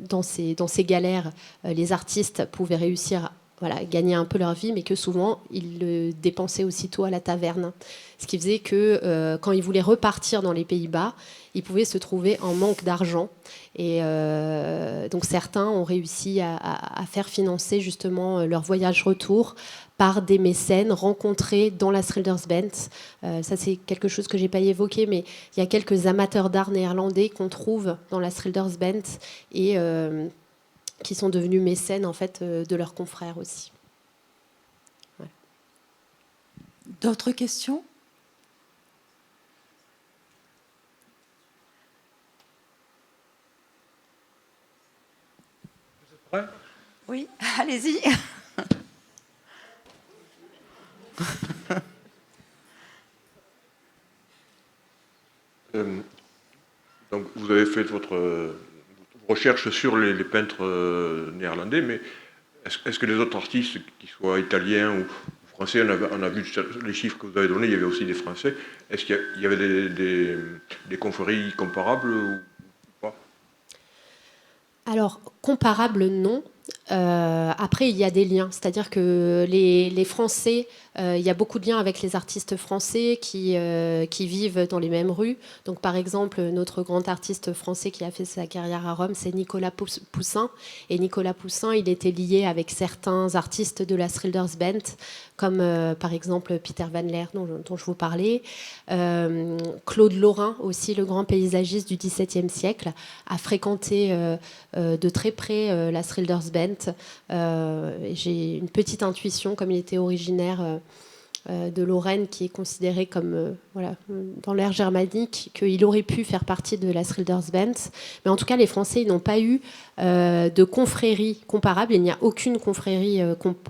dans ces galères, les artistes pouvaient réussir à gagner un peu leur vie, mais que souvent, ils le dépensaient aussitôt à la taverne. Ce qui faisait que quand ils voulaient repartir dans les Pays-Bas, ils pouvaient se trouver en manque d'argent. Et donc certains ont réussi à faire financer justement leur voyage retour par des mécènes rencontrés dans la Schildersband. Ça, c'est quelque chose que je n'ai pas évoqué, mais il y a quelques amateurs d'art néerlandais qu'on trouve dans la Schildersband et qui sont devenus mécènes en fait, de leurs confrères aussi. Ouais. D'autres questions? Oui, allez-y. Donc, vous avez fait votre recherche sur les peintres néerlandais, mais est-ce que les autres artistes, qu'ils soient italiens ou français, on a vu les chiffres que vous avez donnés, il y avait aussi des Français, est-ce qu'il y avait des confréries comparables ou pas? Alors, comparables, non. Après, il y a des liens, c'est-à-dire que les Français, il y a beaucoup de liens avec les artistes français qui vivent dans les mêmes rues. Donc, par exemple, notre grand artiste français qui a fait sa carrière à Rome, c'est Nicolas Poussin. Et Nicolas Poussin, il était lié avec certains artistes de la Schildersband, comme par exemple Peter Van Leer, dont je vous parlais. Claude Lorrain, aussi le grand paysagiste du XVIIe siècle, a fréquenté de très près la Schildersband. J'ai une petite intuition, comme il était originaire de Lorraine, qui est considéré comme, voilà, dans l'ère germanique, qu'il aurait pu faire partie de la Schildersband. Mais en tout cas, les Français n'ont pas eu de confrérie comparable. Il n'y a aucune confrérie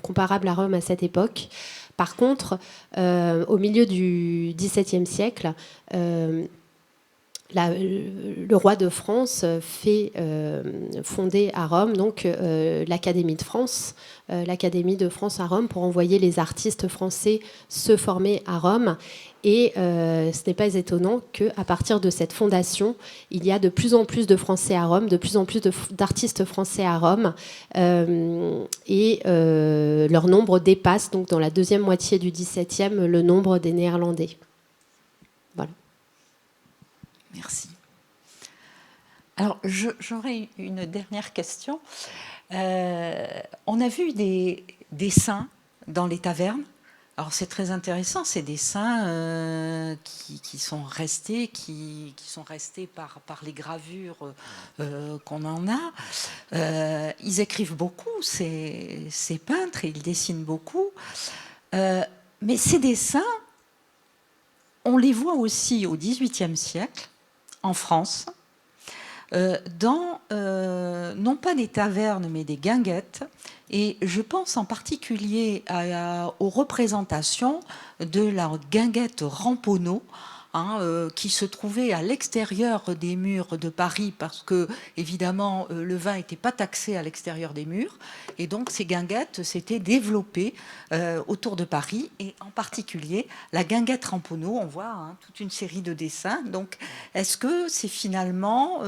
comparable à Rome à cette époque. Par contre, au milieu du XVIIe siècle, le roi de France fait fonder à Rome donc l'Académie de France, à Rome, pour envoyer les artistes français se former à Rome. Et ce n'est pas étonnant qu'à partir de cette fondation, il y a de plus en plus de Français à Rome, de plus en plus d'artistes français à Rome, et leur nombre dépasse donc dans la deuxième moitié du XVIIe le nombre des Néerlandais. Voilà. Merci. Alors, j'aurais une dernière question. On a vu des saints dans les tavernes. Alors, c'est très intéressant, ces dessins qui sont restés, par les gravures qu'on en a. Ils écrivent beaucoup, ces peintres, et ils dessinent beaucoup. Mais ces dessins, on les voit aussi au XVIIIe siècle, en France, dans, non pas des tavernes, mais des guinguettes. Et je pense en particulier aux représentations de la guinguette Ramponneau, qui se trouvait à l'extérieur des murs de Paris, parce que, évidemment, le vin n'était pas taxé à l'extérieur des murs. Et donc, ces guinguettes s'étaient développées autour de Paris, et en particulier la guinguette Ramponneau. On voit toute une série de dessins. Donc, est-ce que c'est finalement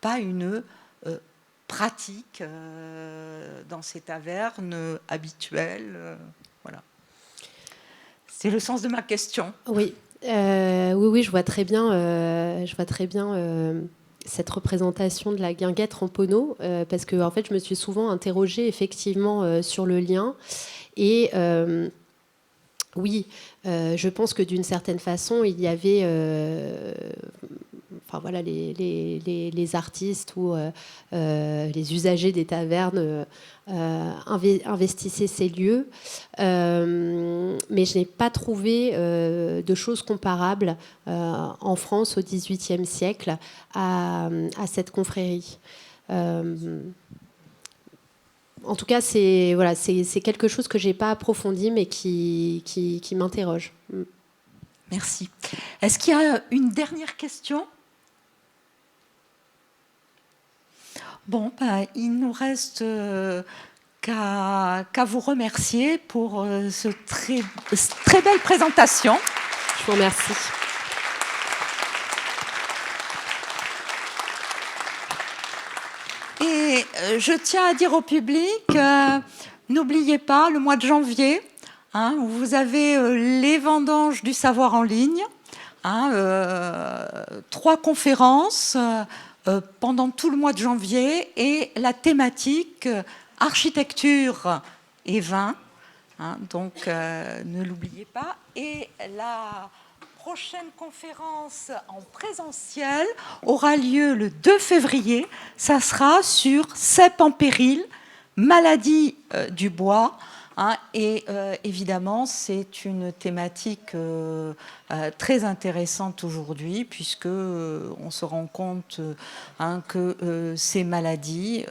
pas une pratique dans ces tavernes habituelles? Voilà. C'est le sens de ma question. Oui. Oui, je vois très bien, cette représentation de la guinguette Ramponneau, parce que en fait, je me suis souvent interrogée effectivement sur le lien. Et oui, je pense que d'une certaine façon, il y avait, enfin voilà, les artistes ou les usagers des tavernes investissaient ces lieux, mais je n'ai pas trouvé de choses comparables en France au XVIIIe siècle à cette confrérie. En tout cas, c'est quelque chose que je n'ai pas approfondi, mais qui m'interroge. Merci. Est-ce qu'il y a une dernière question? Bon, il ne nous reste qu'à vous remercier pour cette très belle présentation. Je vous remercie. Et je tiens à dire au public, n'oubliez pas, le mois de janvier, vous avez les vendanges du savoir en ligne, 3 conférences pendant tout le mois de janvier, et la thématique architecture et vin. Donc, ne l'oubliez pas. Et la prochaine conférence en présentiel aura lieu le 2 février. Ça sera sur cep en péril, maladie du bois. Et évidemment, c'est une thématique très intéressante aujourd'hui, puisque on se rend compte que ces maladies,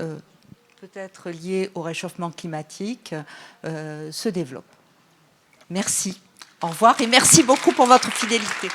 peut-être liées au réchauffement climatique, se développent. Merci. Au revoir et merci beaucoup pour votre fidélité.